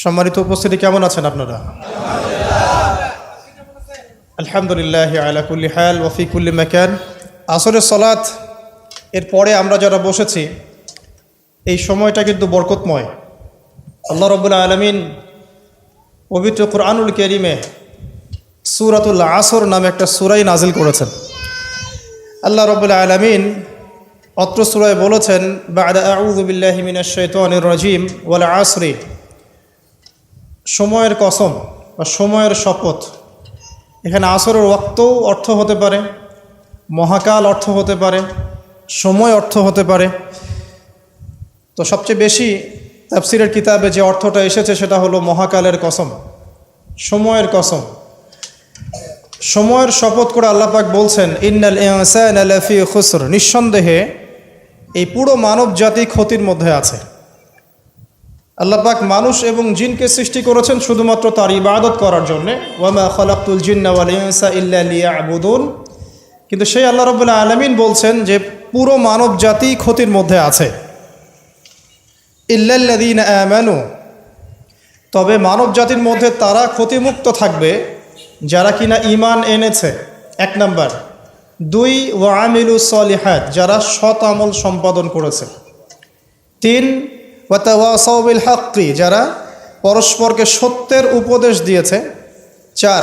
সম্মানিত উপস্থিতি, কেমন আছেন আপনারা? আলহামদুলিল্লাহ আলা কুল্লি হাল ওয়া ফি কুল্লি মাকান। আসরের সালাত এর পরে আমরা যারা বসেছি, এই সময়টা কিন্তু বরকতময়। আল্লাহ রাব্বুল আলামিন পবিত্র কুরআনুল কারীমে সূরাতুল আসর নামে একটা সূরাই নাজিল করেছেন। আল্লাহ রাব্বুল আলামিন অত্র সূরায় বলেছেন, বা'দা আউযু বিল্লাহি মিনাশ শাইতানির রাজীম ওয়াল আসরি, সময়ের কসম বা সময়ের শপথ। এখানে আসরের ওয়াক্তও অর্থ হতে পারে, মহাকাল অর্থ হতে পারে, সময় অর্থ হতে পারে। তো সবচেয়ে বেশি তাফসীরের কিতাবে যে অর্থটা এসেছে সেটা হলো মহাকালের কসম, সময়ের কসম। সময়ের শপথ করে আল্লাহ পাক বলছেন, ইন্নাল ইনসানা লাফি খুসর, নিঃসন্দেহে এই পুরো মানব জাতি ক্ষতির মধ্যে আছে। আল্লাহ পাক মানুষ এবং জিনকে সৃষ্টি করেছেন শুধুমাত্র তার ইবাদত করার জন্যে, ওয়ামা খালাকতুল জিন্না ওয়াল ইনসা ইল্লা লিয়াবুদুন। কিন্তু সেই আল্লাহ রাব্বুল আলামিন বলছেন যে পুরো মানব জাতি ক্ষতির মধ্যে আছে। ইল্লাল্লাযীনা আমানু, তবে মানব জাতির মধ্যে তারা ক্ষতিমুক্ত থাকবে যারা কিনা ঈমান এনেছে, এক নাম্বার। দুই, ওয়া আমিলুস সলিহাত, যারা সৎ আমল সম্পাদন করেছে। তিন, ওয়া তাওয়াসাউ বিল হাক্কি, যারা পরস্পরকে সত্যের উপদেশ দিয়েছে। চার,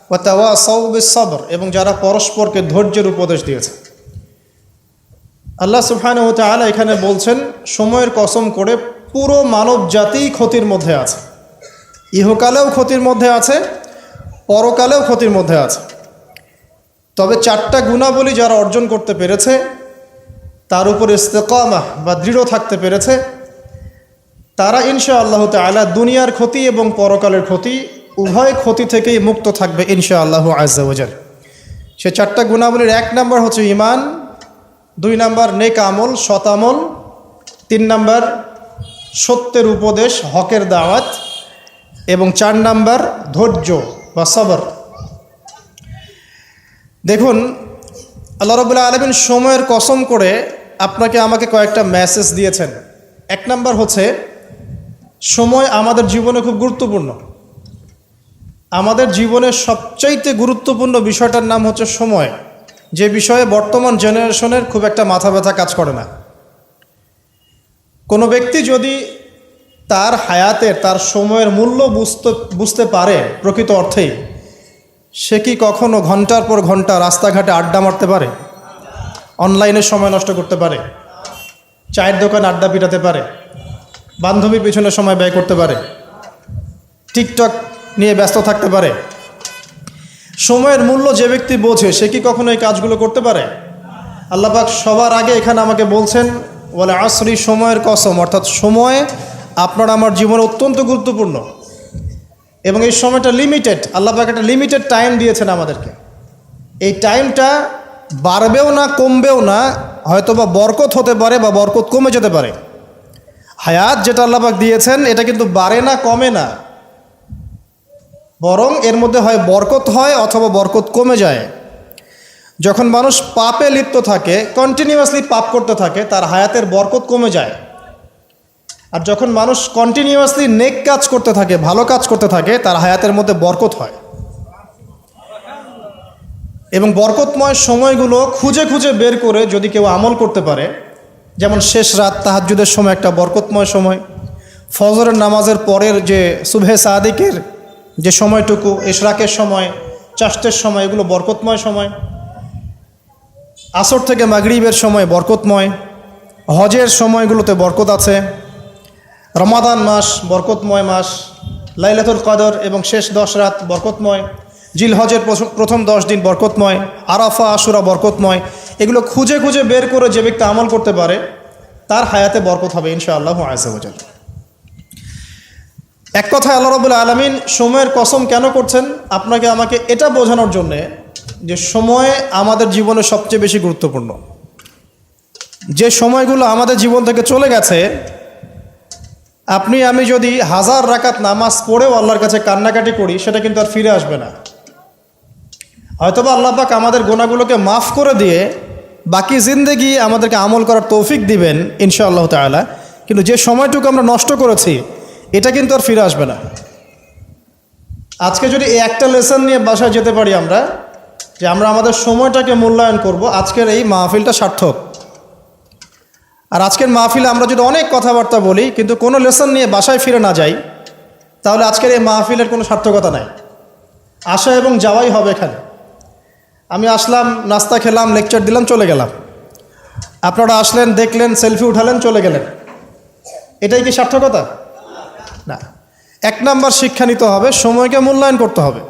ওয়া তাওয়াসাউ বিস সবর, এবং যারা পরস্পরকে ধৈর্যের উপদেশ দিয়েছে। আল্লাহ সুবহানাহু ওয়া তাআলা এখানে বলছেন সময়ের কসম করে পুরো মানব জাতি ক্ষতির মধ্যে আছে। ইহকালেও ক্ষতির মধ্যে আছে, পরকালেও ক্ষতির মধ্যে আছে। তবে চারটা গুণাবলী যারা অর্জন করতে পেরেছে, তার উপর ইস্তেকামাহ বা দৃঢ় থাকতে পেরেছে, তারা ইনশাআল্লাহ তাআলা দুনিয়ার ক্ষতি এবং পরকালের ক্ষতি, উভয় ক্ষতি থেকেই মুক্ত থাকবে ইনশাআল্লাহ আযজা ওয়া জাল। সে চারটা গুণাবলীর এক নাম্বার হচ্ছে ঈমান, দুই নাম্বার নেক আমল, সৎ আমল, তিন নাম্বার সত্যের উপদেশ, হকের দাওয়াত, এবং চার নাম্বার ধৈর্য বা সবর। দেখুন, আল্লাহ রাব্বুল আলামিন সময়ের কসম করে আপনাকে আমাকে কয়েকটা মেসেজ দিয়েছেন। এক নাম্বার হচ্ছে, সময় আমাদের জীবনে খুব গুরুত্বপূর্ণ। আমাদের জীবনের সবচাইতে গুরুত্বপূর্ণ বিষয়টার নাম হচ্ছে সময়, যে বিষয়ে বর্তমান জেনারেশনের খুব একটা মাথা ব্যথা কাজ করে না। কোনো ব্যক্তি যদি তার হায়াতের, তার সময়ের মূল্য বুঝতে পারে প্রকৃত অর্থেই, সে কি কখনো ঘন্টার পর ঘন্টা রাস্তাঘাটে আড্ডা মারতে পারে? অনলাইনে সময় নষ্ট করতে পারে? চায়ের দোকানে আড্ডা পিটাতে পারে? বান্ধবীর পিছনে সময় ব্যয় করতে পারে? টিকটক নিয়ে ব্যস্ত থাকতে পারে? সময়ের মূল্য যে ব্যক্তি বোঝে, সে কি কখনো এই কাজগুলো করতে পারে? আল্লাহ পাক সবার আগে এখানে আমাকে বলছেন ওয়াল আসরি, সময়ের কসম, অর্থাৎ সময় আপনার আমার জীবনে অত্যন্ত গুরুত্বপূর্ণ এবং এই সময়টা লিমিটেড। আল্লাহ পাক একটা লিমিটেড টাইম দিয়েছেন আমাদেরকে। এই টাইমটা বাড়বেও না, কমবেও না, হয়তো বা বরকত হতে পারে বা বরকত কমে যেতে পারে। হায়াত যেটা আল্লাহ পাক দিয়েছেন, এটা কিন্তু বাড়ে না, কমে না, বরং এর মধ্যে হয় বরকত হয় অথবা বরকত কমে যায়। যখন মানুষ পাপে লিপ্ত থাকে, কন্টিনিউয়াসলি পাপ করতে থাকে, তার হায়াতের বরকত কমে যায়। আর যখন মানুষ কন্টিনিউয়াসলি নেক কাজ করতে থাকে, ভালো কাজ করতে থাকে, তার হায়াতের মধ্যে বরকত হয়। এবং বরকতময় সময়গুলো খুঁজে খুঁজে বের করে যদি কেউ আমল করতে পারে, যেমন শেষ রাত তাহাজ্জুদের সময় একটা বরকতময় সময়, ফজরের নামাজের পরের যে সুবহে সাদিকের যে সময়টুকু, ইশরাকের সময়, চাষতের সময়, এগুলো বরকতময় সময়। আসর থেকে মাগরিবের সময় বরকতময়। হজের সময়গুলোতে বরকত আছে। রমাদান মাস বরকতময় মাস। লাইলাতুল কদর এবং শেষ 10 রাত বরকতময়। জিলহজের প্রথম 10 দিন বরকতময়। আরাফা, আশুরা বরকতময়। এগুলো খুঁজে খুঁজে বের করে যে ব্যক্তি আমল করতে পারে, তার হায়াতে বরকত হবে ইনশাআল্লাহু আযজা ওয়া জাল। এক কথায় আল্লাহ রাব্বুল আলামিন সময়ের কসম কেন করছেন? আপনাকে আমাকে এটা বোঝানোর জন্যে যে সময় আমাদের জীবনে সবচেয়ে বেশি গুরুত্বপূর্ণ। যে সময়গুলো আমাদের জীবন থেকে চলে গেছে, আপনি আমি যদি 1000 রাকাত নামাজ পড়েও আল্লাহর কাছে কান্নাকাটি করি, সেটা কিন্তু আর ফিরে আসবে না। হয়তোবা আল্লাহ পাক আমাদের গুনাহগুলোকে মাফ করে দিয়ে বাকি জিন্দেগি আমাদেরকে আমল করার তৌফিক দিবেন ইনশাআল্লাহ তাআলা। কিন্তু যে সময়টুকু আমরা নষ্ট করেছি, এটা কিন্তু আর ফিরে আসবে না। আজকে যদি এই একটা লেসন নিয়ে বাসায় যেতে পারি আমরা, যে আমরা আমাদের সময়টাকে মূল্যায়ন করব, আজকের এই মাহফিলটা সার্থক। আর আজকের মাহফিলে আমরা যদি অনেক কথাবার্তা বলি কিন্তু কোনো লেসন নিয়ে বাসায় ফিরে না যাই, তাহলে আজকের এই মাহফিলের কোনো সার্থকতা নাই। আসা এবং যাওয়াই হবে এখানে। আমি আসলাম, নাস্তা খেলাম, লেকচার দিলাম, চলে গেলাম। আপনারা আসলেন, দেখলেন, সেলফি উঠালেন, চলে গেলেন। এটাই কি সার্থকতা? না। এক নাম্বার শিক্ষা নিতে হবে, সময়কে মূল্যায়ন করতে হবে।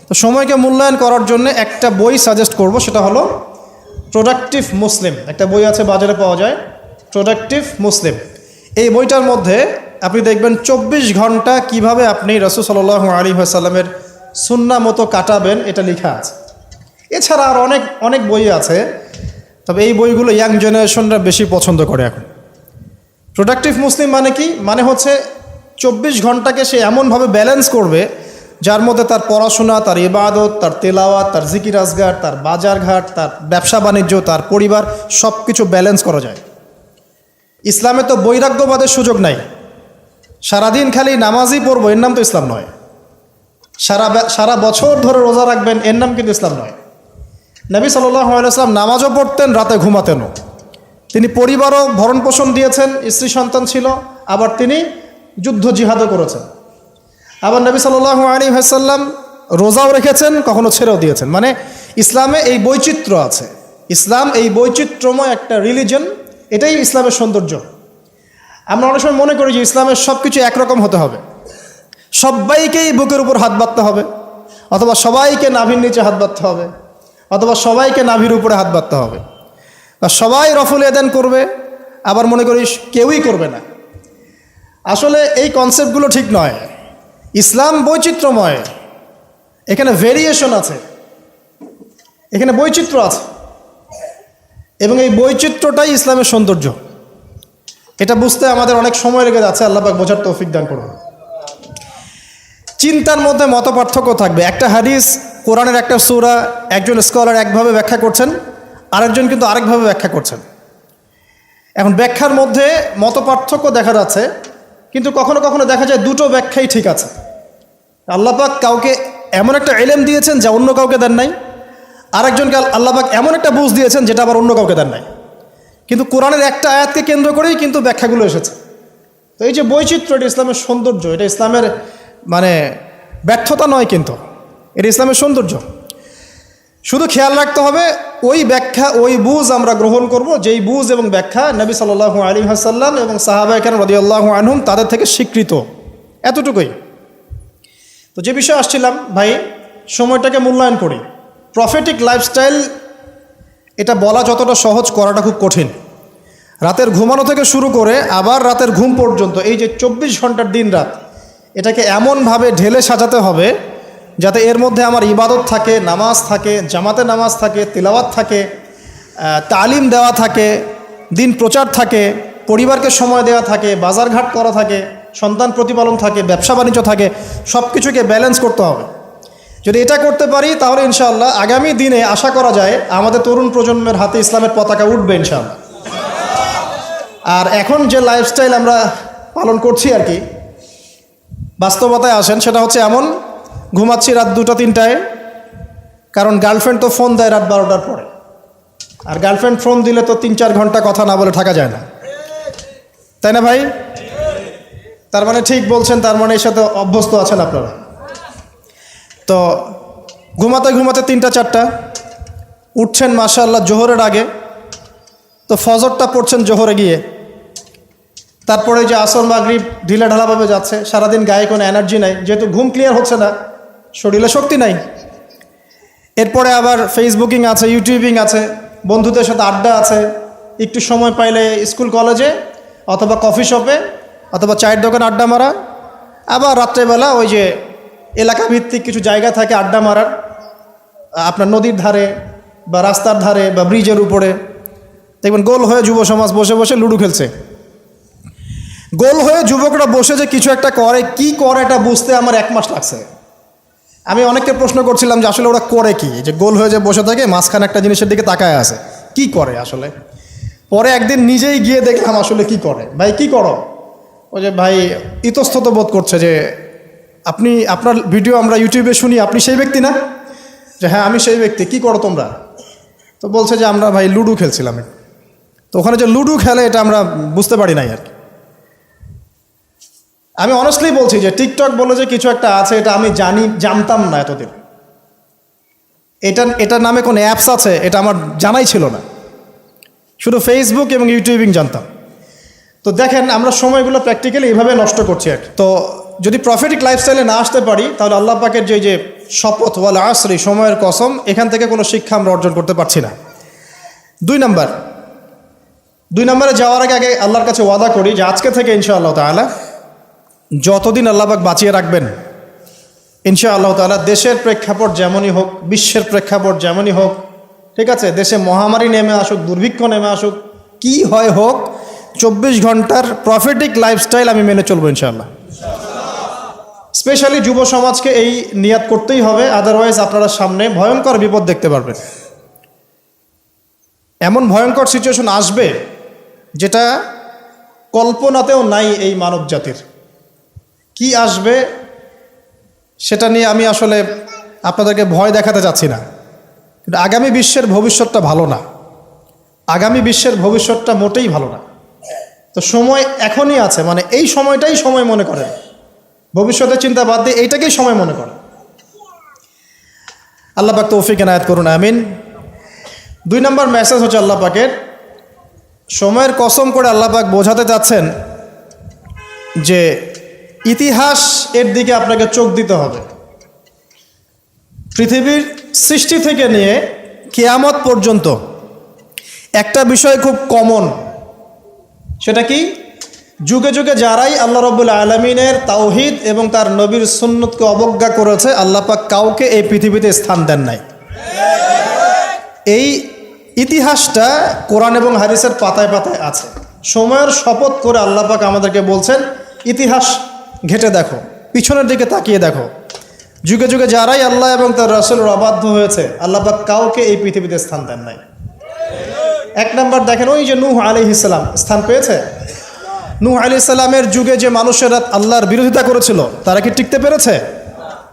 তো সময়কে মূল্যায়ন করার জন্য একটা বই সাজেস্ট করব, সেটা হলো প্রোডাক্টিভ মুসলিম। একটা বই আছে, বাজারে পাওয়া যায়, প্রোডাক্টিভ মুসলিম। এই বইটার মধ্যে আপনি দেখবেন 24 ঘন্টা কিভাবে আপনি রাসূল সাল্লাল্লাহু আলাইহি ওয়াসাল্লামের সুন্নাহ মতো কাটাবেন, এটা লেখা আছে। এছাড়া আর অনেক অনেক বই আছে, তবে এই বইগুলো ইয়াং জেনারেশনরা বেশি পছন্দ করে এখন। প্রোডাক্টিভ মুসলিম মানে কি? মানে হচ্ছে 24 ঘন্টাকে সে এমনভাবে ব্যালেন্স করবে যার মধ্যে তার পড়াশোনা, তার ইবাদত, তার তেলাওয়াত, তার জিকির আজগার, তার বাজারঘাট, তার ব্যবসা বাণিজ্য, তার পরিবার, সব কিছু ব্যালেন্স করা যায়। ইসলামে তো বৈরাগ্যবাদের সুযোগ নাই। সারাদিন খালি নামাজই পড়বো, এর নাম তো ইসলাম নয়। সারা বছর ধরে রোজা রাখবেন, এর নাম কিন্তু ইসলাম নয়। নবী সাল্লাল্লাহু আলাইহি ওয়াসাল্লাম নামাজও পড়তেন, রাতে ঘুমাতেনও। তিনি পরিবারও ভরণ পোষণ দিয়েছেন, স্ত্রী সন্তান ছিল, আবার তিনি যুদ্ধ জিহাদও করেছেন। আবার নবী সাল্লাল্লাহু আলাইহি ওয়াসাল্লাম রোজাও রেখেছেন, কখনো ছেড়েও দিয়েছেন। মানে ইসলামে এই বৈচিত্র্য আছে। ইসলাম এই বৈচিত্র্যময় একটা রিলিজন, এটাই ইসলামের সৌন্দর্য। আমরা অনেক সময় মনে করি যে ইসলামের সব কিছু একরকম হতে হবে, সবাইকেই বুকের উপর হাত বাঁধতে হবে, অথবা সবাইকে নাভির নিচে হাত বাঁধতে হবে, অথবা সবাইকে নাভির উপরে হাত বাঁধতে হবে, বা সবাই রফুল এদান করবে, আবার মনে করি কেউই করবে না। আসলে এই কনসেপ্টগুলো ঠিক নয়। ইসলাম বৈচিত্র্যময়, এখানে ভেরিয়েশন আছে, এখানে বৈচিত্র্য আছে, এবং এই বৈচিত্র্যটাই ইসলামের সৌন্দর্য। এটা বুঝতে আমাদের অনেক সময় লেগে যাচ্ছে। আল্লাহ পাক বোঝার তৌফিক দান করুন। চিন্তার মধ্যে মত পার্থক্য থাকবে। একটা হাদিস, কোরআনের একটা সূরা, একজন স্কলার একভাবে ব্যাখ্যা করছেন, আরেকজন কিন্তু আরেকভাবে ব্যাখ্যা করছেন। এখন ব্যাখ্যার মধ্যে মত পার্থক্য দেখা যাচ্ছে, কিন্তু কখনো কখনো দেখা যায় দুটো ব্যাখ্যাই ঠিক আছে। আল্লাহ পাক কাউকে এমন একটা ইলম দিয়েছেন যা অন্য কাউকে দেন নাই, আরেকজনকে আল্লাহ পাক এমন একটা বুঝ দিয়েছেন যেটা আবার অন্য কাউকে দেন নাই। কিন্তু কোরআনের একটা আয়াতকে কেন্দ্র করেই কিন্তু ব্যাখ্যাগুলো এসেছে। তো এই যে বৈচিত্র্য, এটা ইসলামের সৌন্দর্য, এটা ইসলামের মানে ব্যর্থতা নয়, কিন্তু এটা ইসলামের সৌন্দর্য। শুধু খেয়াল রাখতে হবে ওই ব্যাখ্যা, ওই বুঝ আমরা গ্রহণ করব যেই বুঝ এবং ব্যাখ্যা নবী সাল্লাল্লাহু আলাইহি ওয়াসাল্লাম এবং সাহাবায়ে কেরাম রাদিয়াল্লাহু আনহুম তাদের থেকে স্বীকৃত, এতটুকুই। তো যে বিষয়ে আসছিলাম ভাই, সময়টাকে মূল্যায়ন করি। প্রফেটিক লাইফস্টাইল, এটা বলা যতটা সহজ, করাটা খুব কঠিন। রাতের ঘুমানো থেকে শুরু করে আবার রাতের ঘুম পর্যন্ত, এই যে 24 ঘন্টার দিন রাত, এটাকে এমনভাবে ঢেলে সাজাতে হবে যাতে এর মধ্যে আমার ইবাদত থাকে, নামাজ থাকে, জামাতে নামাজ থাকে, তিলাওয়াত থাকে, তালিম দেওয়া থাকে, দিন প্রচার থাকে, পরিবারকে সময় দেওয়া থাকে, বাজারঘাট করা থাকে, সন্তান প্রতিপালন থাকে, ব্যবসা বাণিজ্য থাকে, সব কিছুকে ব্যালেন্স করতে হবে। যদি এটা করতে পারি তাহলে ইনশাআল্লাহ আগামী দিনে আশা করা যায় আমাদের তরুণ প্রজন্মের হাতে ইসলামের পতাকা উঠবে ইনশাআল্লাহ। আর এখন যে লাইফস্টাইল আমরা পালন করছি আর কি, বাস্তবতায় আসেন, সেটা হচ্ছে এমন, ঘুমাচ্ছি রাত 2টা-3টায়, কারণ গার্লফ্রেন্ড তো ফোন দেয় রাত 12টার পরে, আর গার্লফ্রেন্ড ফোন দিলে তো 3-4 ঘন্টা কথা না বলে থাকা যায় না, তাই না ভাই? তার মানে ঠিক বলছেন, তার মানে এর সাথে অভ্যস্ত আছেন আপনারা। তো ঘুমাতে ঘুমাতে 3টা-4টা, উঠছেন মাশাআল্লাহ জোহরের আগে, তো ফজরটা পড়ছেন জোহরে গিয়ে, তারপরে যে আসর মাগরিব ঢিলা ঢালাভাবে যাচ্ছে, সারাদিন গায়ে কোনো এনার্জি নাই, যেহেতু ঘুম ক্লিয়ার হচ্ছে না, শরীরে শক্তি নাই। এরপরে আবার ফেসবুকিং আছে, ইউটিউবিং আছে, বন্ধুদের সাথে আড্ডা আছে, একটু সময় পাইলে স্কুল কলেজে অথবা কফি শপে অথবা চায়ের দোকানে আড্ডা মারা, আবার রাত্রেবেলা ওই যে এলাকা ভিত্তিক কিছু জায়গা থাকে আড্ডা মারার, আপনার নদীর ধারে বা রাস্তার ধারে বা ব্রিজের উপরে, দেখবেন গোল হয়ে যুব সমাজ বসে বসে লুডো খেলছে। গোল হয়ে যুবকরা বসে যে কিছু একটা করে, কি করে এটা বুঝতে আমার 1 মাস লাগছে। আমি অনেককে প্রশ্ন করছিলাম যে আসলে ওরা করে কি, যে গোল হয়ে যে বসে থাকে মাঝখানে একটা জিনিসের দিকে তাকায় আছে, কি করে আসলে। পরে একদিন নিজেই গিয়ে দেখলাম আসলে কি করে। ভাই কি করো? ওই যে ভাই ইতস্তত বোধ করছে যে আপনি আপনার ভিডিও আমরা ইউটিউবে শুনি, আপনি সেই ব্যক্তি না? যে হ্যাঁ আমি সেই ব্যক্তি। কি করো তোমরা? তো বলছে যে আমরা ভাই লুডো খেলছিলাম। তো ওখানে যে লুডো খেলে এটা আমরা বুঝতে পারি নাই আর কি। আমি অনেস্টলি বলছি যে টিকটক বলে যে কিছু একটা আছে, এটা আমি জানতাম না এতদিন। এটার নামে কোনো অ্যাপস আছে এটা আমার জানাই ছিল না, শুধু ফেসবুক এবং ইউটিউবিং জানতাম। তো দেখেন আমরা সময়গুলো প্র্যাকটিক্যালি এইভাবে নষ্ট করছি আর কি। তো যদি প্রফিটিক লাইফস্টাইলে না আসতে পারি তাহলে আল্লাহ পাকের যে শপথ ওয়াল আসরি, সময়ের কসম, এখান থেকে কোনো শিক্ষা আমরা অর্জন করতে পারছি না। 2 নম্বরে যাওয়ার আগে আল্লাহর কাছে ওয়াদা করি যে আজকে থেকে ইনশাআল্লাহ তাআলা যতদিন আল্লাহ পাক বাঁচিয়ে রাখবেন, ইনশাআল্লাহ তাআলা দেশের প্রেক্ষাপট যেমনই হোক, বিশ্বের প্রেক্ষাপট যেমনই হোক, ঠিক আছে, দেশে মহামারী নেমে আসুক, দুর্ভিক্ষ নেমে আসুক, কি হয় হোক, 24 ঘন্টার প্রফিটিক লাইফস্টাইল আমি মেনে চলবো ইনশাআল্লাহ। স্পেশালি যুব সমাজকে এই নিয়াত করতেই হবে, আদারওয়াইজ আপনারা সামনে ভয়ঙ্কর বিপদ দেখতে পারবেন। এমন ভয়ঙ্কর সিচুয়েশন আসবে যেটা কল্পনাতেও নাই এই মানব জাতির। কি আসবে সেটা নিয়ে আমি আসলে আপনাদেরকে ভয় দেখাতে যাচ্ছি না, কিন্তু আগামী বিশ্বের ভবিষ্যৎটা ভালো না। আগামী বিশ্বের ভবিষ্যৎটা মোটেই ভালো না। তো সময় এখনই আছে, মানে এই সময়টাই সময় মনে করেন, ভবিষ্যতের চিন্তা বাদ দিয়ে এইটাকেই সময় মনে করেন। আল্লাহ পাক তৌফিক এনায়েত করুন, আমিন। 2 নম্বর মেসেজ হচ্ছে আল্লাহ পাকের, সময়ের কসম করে আল্লাহ পাক বোঝাতে চাচ্ছেন যে ইতিহাস এর দিকে আপনাকে চোখ দিতে হবে। পৃথিবীর সৃষ্টি থেকে নিয়ে কিয়ামত পর্যন্ত একটা বিষয় খুব কমন, সেটা কি? যুগে যুগে যারাই আল্লাহ রাব্বুল আলামিনের তাওহীদ এবং তার নবীর সুন্নতকে অবজ্ঞা করেছে, আল্লাহ পাক কাউকে এই পৃথিবীতে স্থান দেন নাই। এই ইতিহাসটা কোরআন এবং হাদিসের পাতায় পাতায় আছে। সময়ের শপথ করে আল্লাহ পাক আমাদেরকে বলছেন, ইতিহাস ঘেটে দেখো, পিছনের দিকে তাকিয়ে দেখো, যুগে যুগে যারাই আল্লাহ এবং তার রাসূলের অবাধ্য হয়েছে, আল্লাহ পাক কাউকে এই পৃথিবীতে স্থান দেন নাই। 1 নম্বর দেখেন, ওই যে নূহ আলাইহিস সালাম স্থান পেয়েছে? নূহ আলাইহিস সালামের যুগে যে মানুষেরা আল্লাহর বিরোধিতা করেছিল তারা কি টিকতে পেরেছে?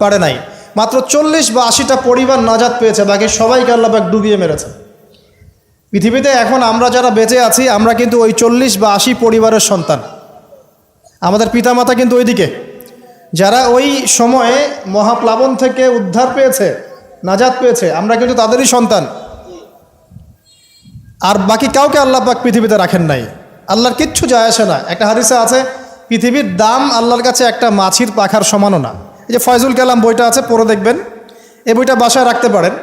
পারে নাই। মাত্র 40 বা 80টা পরিবার নাজাত পেয়েছে, বাকি সবাইকে আল্লাহ পাক ডুবিয়ে মেরেছে। পৃথিবীতে এখন আমরা যারা বেঁচে আছি, আমরা কিন্তু ওই 40 বা 80 পরিবারের সন্তান। আমাদের পিতামাতা কিন্তু ওইদিকে, যারা ওই সময়ে মহাপ্লাবন থেকে উদ্ধার পেয়েছে, নাজাত পেয়েছে, আমরা কিন্তু তাদেরই সন্তান। আর বাকি কাউকে আল্লাহ পাক পৃথিবীতে রাখেন নাই। আল্লাহর কিচ্ছু যায় আসে না। একটা হাদিসে আছে, পৃথিবীর দাম আল্লাহর কাছে একটা মাছির পাখার সমানও না। এই যে ফয়জুল কালাম বইটা আছে, পড়ে দেখবেন। এই বইটা বাসায় রাখতে পারেন,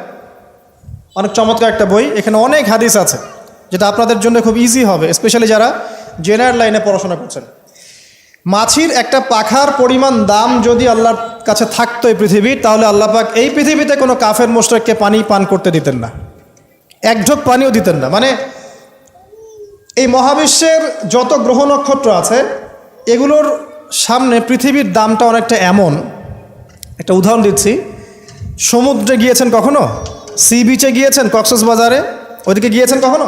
অনেক চমৎকার একটা বই। এখানে অনেক হাদিস আছে যেটা আপনাদের জন্য খুব ইজি হবে, স্পেশালি যারা জেনারেল লাইনে পড়াশোনা করছেন। মাছির একটা পাখার পরিমাণ দাম যদি আল্লাহর কাছে থাকতো এই পৃথিবীর, তাহলে আল্লাহ পাক এই পৃথিবীতে কোনো কাফের মুশরিককে পানি পান করতে দিতেন না, এক ঢোক পানিও দিতেন না। মানে এই মহাবিশ্বের যত গ্রহ নক্ষত্র আছে, এগুলোর সামনে পৃথিবীর দামটা অনেকটা এমন। একটা উদাহরণ দিচ্ছি, সমুদ্রে গিয়েছেন কখনো? সি বিচে গিয়েছেন? কক্সবাজারে ওইদিকে গিয়েছেন কখনো?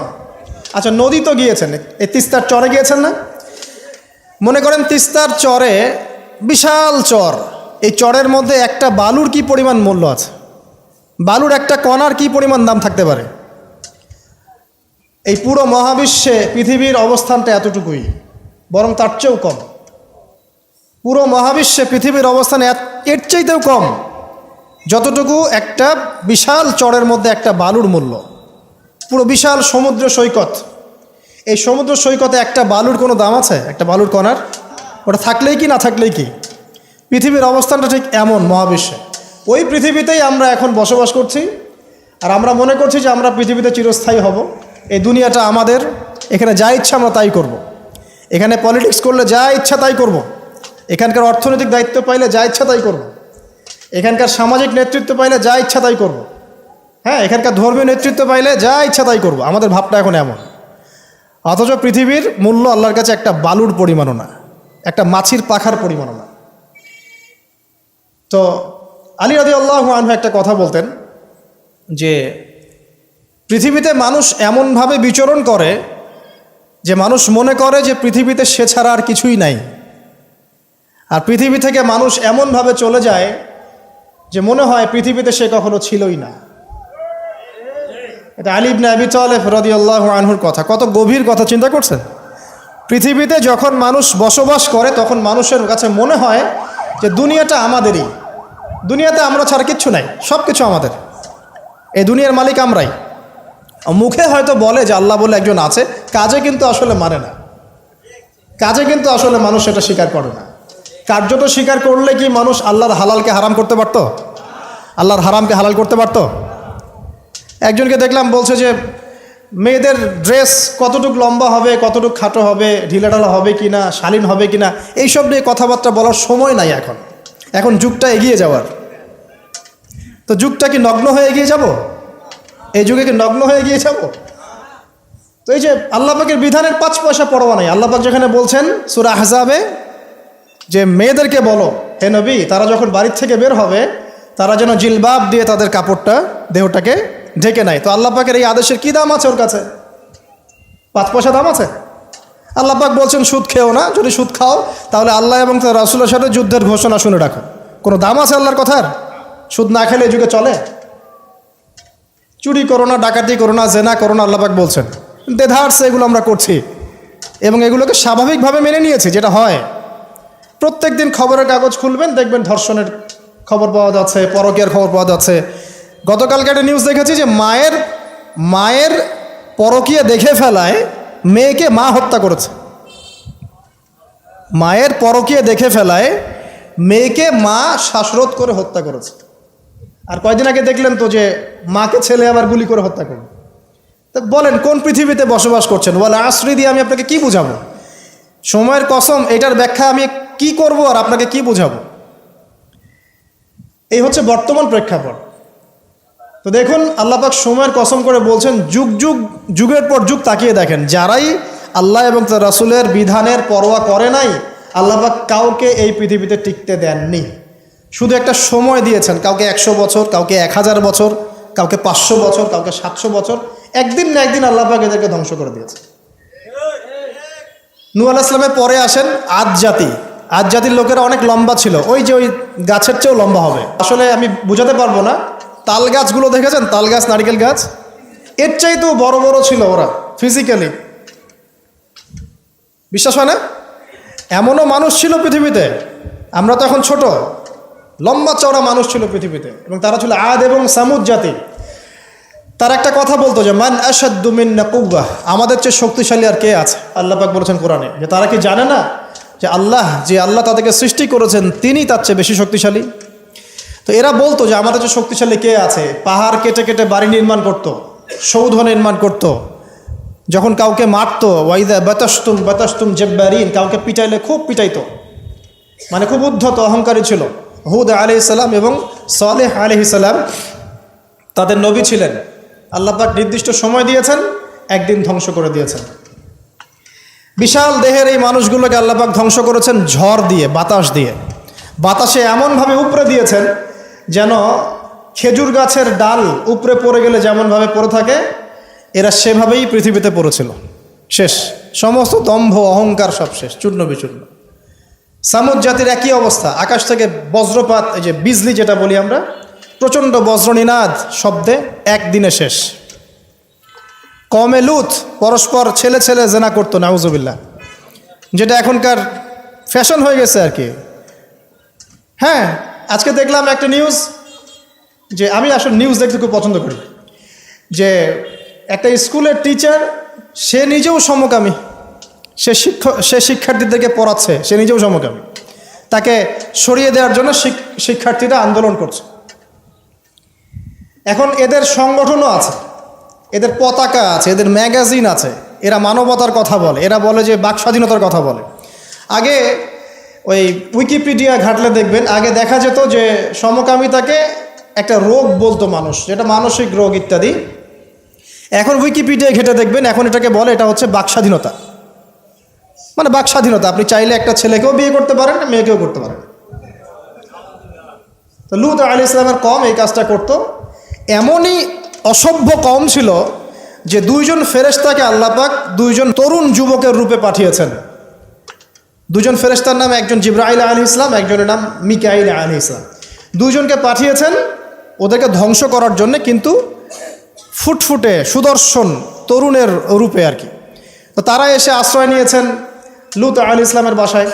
আচ্ছা, নদী তো গিয়েছেন, এই তিস্তার চরে গিয়েছেন না? মনে করেন তিস্তার চরে বিশাল চর, এই চরের মধ্যে একটা বালুর কি পরিমাণ মূল্য আছে? বালুর একটা কণার কি পরিমাণ দাম থাকতে পারে? এই পুরো মহাবিশ্বে পৃথিবীর অবস্থানটা এতটুকুই, বরং তার চেয়েও কম। পুরো মহাবিশ্বে পৃথিবীর অবস্থান এর চাইতেও কম, যতটুকু একটা বিশাল চরের মধ্যে একটা বালুর মূল্য। পুরো বিশাল সমুদ্র সৈকত, এই সমুদ্র সৈকতে একটা বালুর কোনো দাম আছে? একটা বালুর কণার? ওটা থাকলেই কি না থাকলেই কি? পৃথিবীর অবস্থানটা ঠিক এমন মহাবিশ্বে। ওই পৃথিবীতেই আমরা এখন বসবাস করছি, আর আমরা মনে করছি যে আমরা পৃথিবীতে চিরস্থায়ী হব। এই দুনিয়াটা আমাদের, এখানে যা ইচ্ছা আমরা তাই করব। এখানে পলিটিক্স করলে যা ইচ্ছা তাই করব। এখানকার অর্থনৈতিক দায়িত্ব পাইলে যা ইচ্ছা তাই করব। এখানকার সামাজিক নেতৃত্ব পাইলে যা ইচ্ছা তাই করব। হ্যাঁ, এখানকার ধর্মীয় নেতৃত্ব পাইলে যা ইচ্ছা তাই করব। আমাদের ভাবটা এখন এমন। অথচ পৃথিবীর মূল্য আল্লাহর কাছে একটা বালুর পরিমাণও না, একটা মাছির পাখার পরিমাণও না। তো আলী রাদিয়াল্লাহু আনহু একটা কথা বলতেন যে পৃথিবীতে মানুষ এমনভাবে বিচরণ করে যে মানুষ মনে করে যে পৃথিবীতে সে ছাড়া আর কিছুই নাই, আর পৃথিবী থেকে মানুষ এমনভাবে চলে যায় যে মনে হয় পৃথিবীতে সে কখনো ছিলই না। এটা আলী ইবনে আবি তালেব রাদিয়াল্লাহু আনহুর কথা। কত গভীর কথা চিন্তা করছেন। পৃথিবীতে যখন মানুষ বসবাস করে তখন মানুষের কাছে মনে হয় যে দুনিয়াটা আমাদেরই, দুনিয়াতে আমরা ছাড়া কিচ্ছু নাই, সব কিছু আমাদের, এই দুনিয়ার মালিক আমরাই। মুখে হয়তো বলে যে আল্লাহ বলে একজন আছে, কাজে কিন্তু আসলে মানে না, কাজে কিন্তু আসলে মানুষ সেটা স্বীকার করে না। কার্যত স্বীকার করলে কি মানুষ আল্লাহর হালালকে হারাম করতে পারতো? আল্লাহর হারামকে হালাল করতে পারতো? একজনকে দেখলাম বলছে যে মেয়েদের ড্রেস কতটুকু লম্বা হবে, কতটুকু খাটো হবে, ঢিলাঢালা হবে কিনা, শালীন হবে কিনা, এইসব নিয়ে কথাবার্তা বলার সময় নাই এখন। এখন যুগটা এগিয়ে যাওয়ার। তো যুগটা কি নগ্ন হয়ে এগিয়ে যাব? এই যুগে কি নগ্ন হয়ে এগিয়ে যাব? তো এই যে আল্লাহ পাকের বিধানের 5 পয়সা পরোয়া নাই। আল্লাহ পাক যেখানে বলছেন সূরা আহজাবে যে মেয়েদেরকে বলো হে নবী, তারা যখন বাড়ির থেকে বের হবে তারা যেন জিলবাব দিয়ে তাদের কাপড়টা, দেহটাকে ঢেকে নেয়। তো আল্লাহ পাকের এই আদেশের কি দাম আছে ওর কাছে? 5 পয়সা দাম আছে? আল্লাহ পাক বলছেন সুদ খেও না, যদি সুদ খাও তাহলে আল্লাহ এবং তার রাসূলের সাথে যুদ্ধের ঘোষণা শুনে রাখো। কোনো দাম আছে আল্লাহর কথার? সুদ না খেলে এই যুগে চলে? চুরি করো না, ডাকাতি করো না, জেনা করো না, আল্লাহ পাক বলছেন। দেধারসে এগুলো আমরা করছি এবং এগুলোকে স্বাভাবিকভাবে মেনে নিয়েছি, যেটা হয়। প্রত্যেক দিন খবরের কাগজ খুলবেন, দেখবেন ধর্ষণের খবর পাওয়া যাচ্ছে, পরকীয়ার খবর পাওয়া যাচ্ছে। গতকালকে একটা নিউজ দেখেছি যে মায়ের পরকীয়া দেখে ফেলায় মেয়েকে মা হত্যা করেছে। মায়ের পরকীয়া দেখে ফেলায় মেয়েকে মা শ্বাসরোধ করে হত্যা করেছে। আর কয়দিন আগে দেখলেন তো যে মাকে ছেলে আবার গুলি করে হত্যা করবে। তা বলেন কোন পৃথিবীতে বসবাস করছেন? ওয়াল আসরি দিয়ে আমি আপনাকে কি বুঝাবো? সময়ের কসম, এটার ব্যাখ্যা আমি কি করব আর আপনাকে কি বুঝাবো? এই হচ্ছে বর্তমান প্রেক্ষাপট। তো দেখুন আল্লাহ পাক সময়ের কসম করে বলছেন, যুগের পর যুগ তাকিয়ে দেখেন, যারাই আল্লাহ এবং তার রাসূলের বিধানের পরোয়া করে নাই, আল্লাহ পাক কাউকে এই পৃথিবীতে টিকতে দেননি। শুধু একটা সময় দিয়েছেন, কাউকে 100 বছর, কাউকে 1000 বছর, কাউকে 500 বছর, কাউকে 700 বছর। একদিন না একদিন আল্লাহ পাক এদেরকে ধ্বংস করে দিয়েছে। নূহ আলাইহিস সালামের পরে আসেন আদ জাতি। আদ জাতির লোকেরা অনেক লম্বা ছিল, ওই যে ওই গাছের চেয়েও লম্বা হবে। আসলে আমি বুঝাতে পারবো না। তাল গাছগুলো দেখেছেন? তাল গাছ, নারকেল গাছ, এর চাইতেও বড় বড় ছিল ওরা ফিজিক্যালি। বিশ্বাস হয় না? এমনও মানুষ ছিল পৃথিবীতে, আমরা তো এখন ছোট, লম্বা চওড়া মানুষ ছিল পৃথিবীতে, এবং তারা ছিল আদ এবং সামুদ জাতি। তার একটা কথা বলতো যে মান আশাদ্দু মিন্না কুওয়া, আমাদের চেয়ে শক্তিশালী আর কে আছে? আল্লাহ পাক বলেছেন কোরআনে যে তারা কি জানে না যে আল্লাহ তাদেরকে সৃষ্টি করেছেন তিনি তার চেয়ে বেশি শক্তিশালী? তো এরা বলতো যে আমাদের চেয়ে শক্তিশালী কে আছে? পাহাড় কেটে কেটে বাড়ি নির্মাণ করত, সৌধ নির্মাণ করত। যখন কাউকে মারতো, ওয়াইদা বাতাসতুম জব্বারিন, কাউকে পিটাইলে খুব পিটাইতো, মানে খুব উদ্ধত অহংকারী ছিল। হুদ আলাইহিস সালাম এবং সালেহ আলাইহিস সালাম তাদের নবী ছিলেন। আল্লাহ পাক নির্দিষ্ট সময় দিয়েছেন, একদিন ধ্বংস করে দিয়েছেন। বিশাল দেহের এই মানুষগুলোকে আল্লাহ পাক ধ্বংস করেছেন ঝড় দিয়ে, বাতাস দিয়ে। বাতাসে এমনভাবে উপরে দিয়েছেন যেন খেজুর গাছের ডাল উপরে পড়ে গেলে যেমনভাবে পড়ে থাকে, এরা সেভাবেই পৃথিবীতে পড়েছিল। শেষ, সমস্ত দম্ভ অহংকার সব শেষ, চূর্ণ বিচূর্ণ। সামুদ জাতির একই অবস্থা। আকাশ থেকে বজ্রপাত, এই যে বিজলি যেটা বলি আমরা, প্রচণ্ড বজ্রনিনাদ শব্দে একদিনে শেষ। কমে লুত পরস্পর ছেলে ছেলে জেনা করতো, নাউজুবিল্লাহ, যেটা এখনকার ফ্যাশন হয়ে গেছে আর কি। হ্যাঁ, আজকে দেখলাম একটা নিউজ, যে আমি আসলে নিউজ দেখতে খুব পছন্দ করি, যে একটা স্কুলের টিচার, সে নিজেও সমকামী, সে শিক্ষার্থীদেরকে পড়াচ্ছে, সে নিজেও সমকামী। তাকে সরিয়ে দেওয়ার জন্য শিক্ষার্থীরা আন্দোলন করছে। এখন এদের সংগঠনও আছে, এদের পতাকা আছে, এদের ম্যাগাজিন আছে, এরা মানবতার কথা বলে, এরা বলে যে বাক স্বাধীনতার কথা বলে। আগে ওই উইকিপিডিয়া ঘাটলে দেখবেন, আগে দেখা যেত যে সমকামিতাকে একটা রোগ বলতো মানুষ, যেটা মানসিক রোগ ইত্যাদি। এখন উইকিপিডিয়া ঘেটে দেখবেন, এখন এটাকে বলে এটা হচ্ছে বাক স্বাধীনতা। মানে বাক স্বাধীনতা, আপনি চাইলে একটা ছেলেকেও বিয়ে করতে পারেন, মেয়েকেও করতে পারেন। তো লূত আলাইহিস সালামের কওম এই কাজটা করত। এমনই অসভ্য কওম ছিল যে 2 জন ফেরেশতাকে আল্লাহ পাক 2 জন তরুণ যুবকের রূপে পাঠিয়েছেন। দুজন ফেরেশতার নাম, একজন জিবরাইল আলাইহিস সালাম, একজনের নাম মিকাইল আলাইহিস সালাম। দুজনকে পাঠিয়েছেন ওদেরকে ধ্বংস করার জন্য, কিন্তু ফুটফুটে সুদর্শন তরুণের রূপে আর কি। তো তারা এসে আশ্রয় নিয়েছেন লূত আলাইহিস সালামের বাসায়।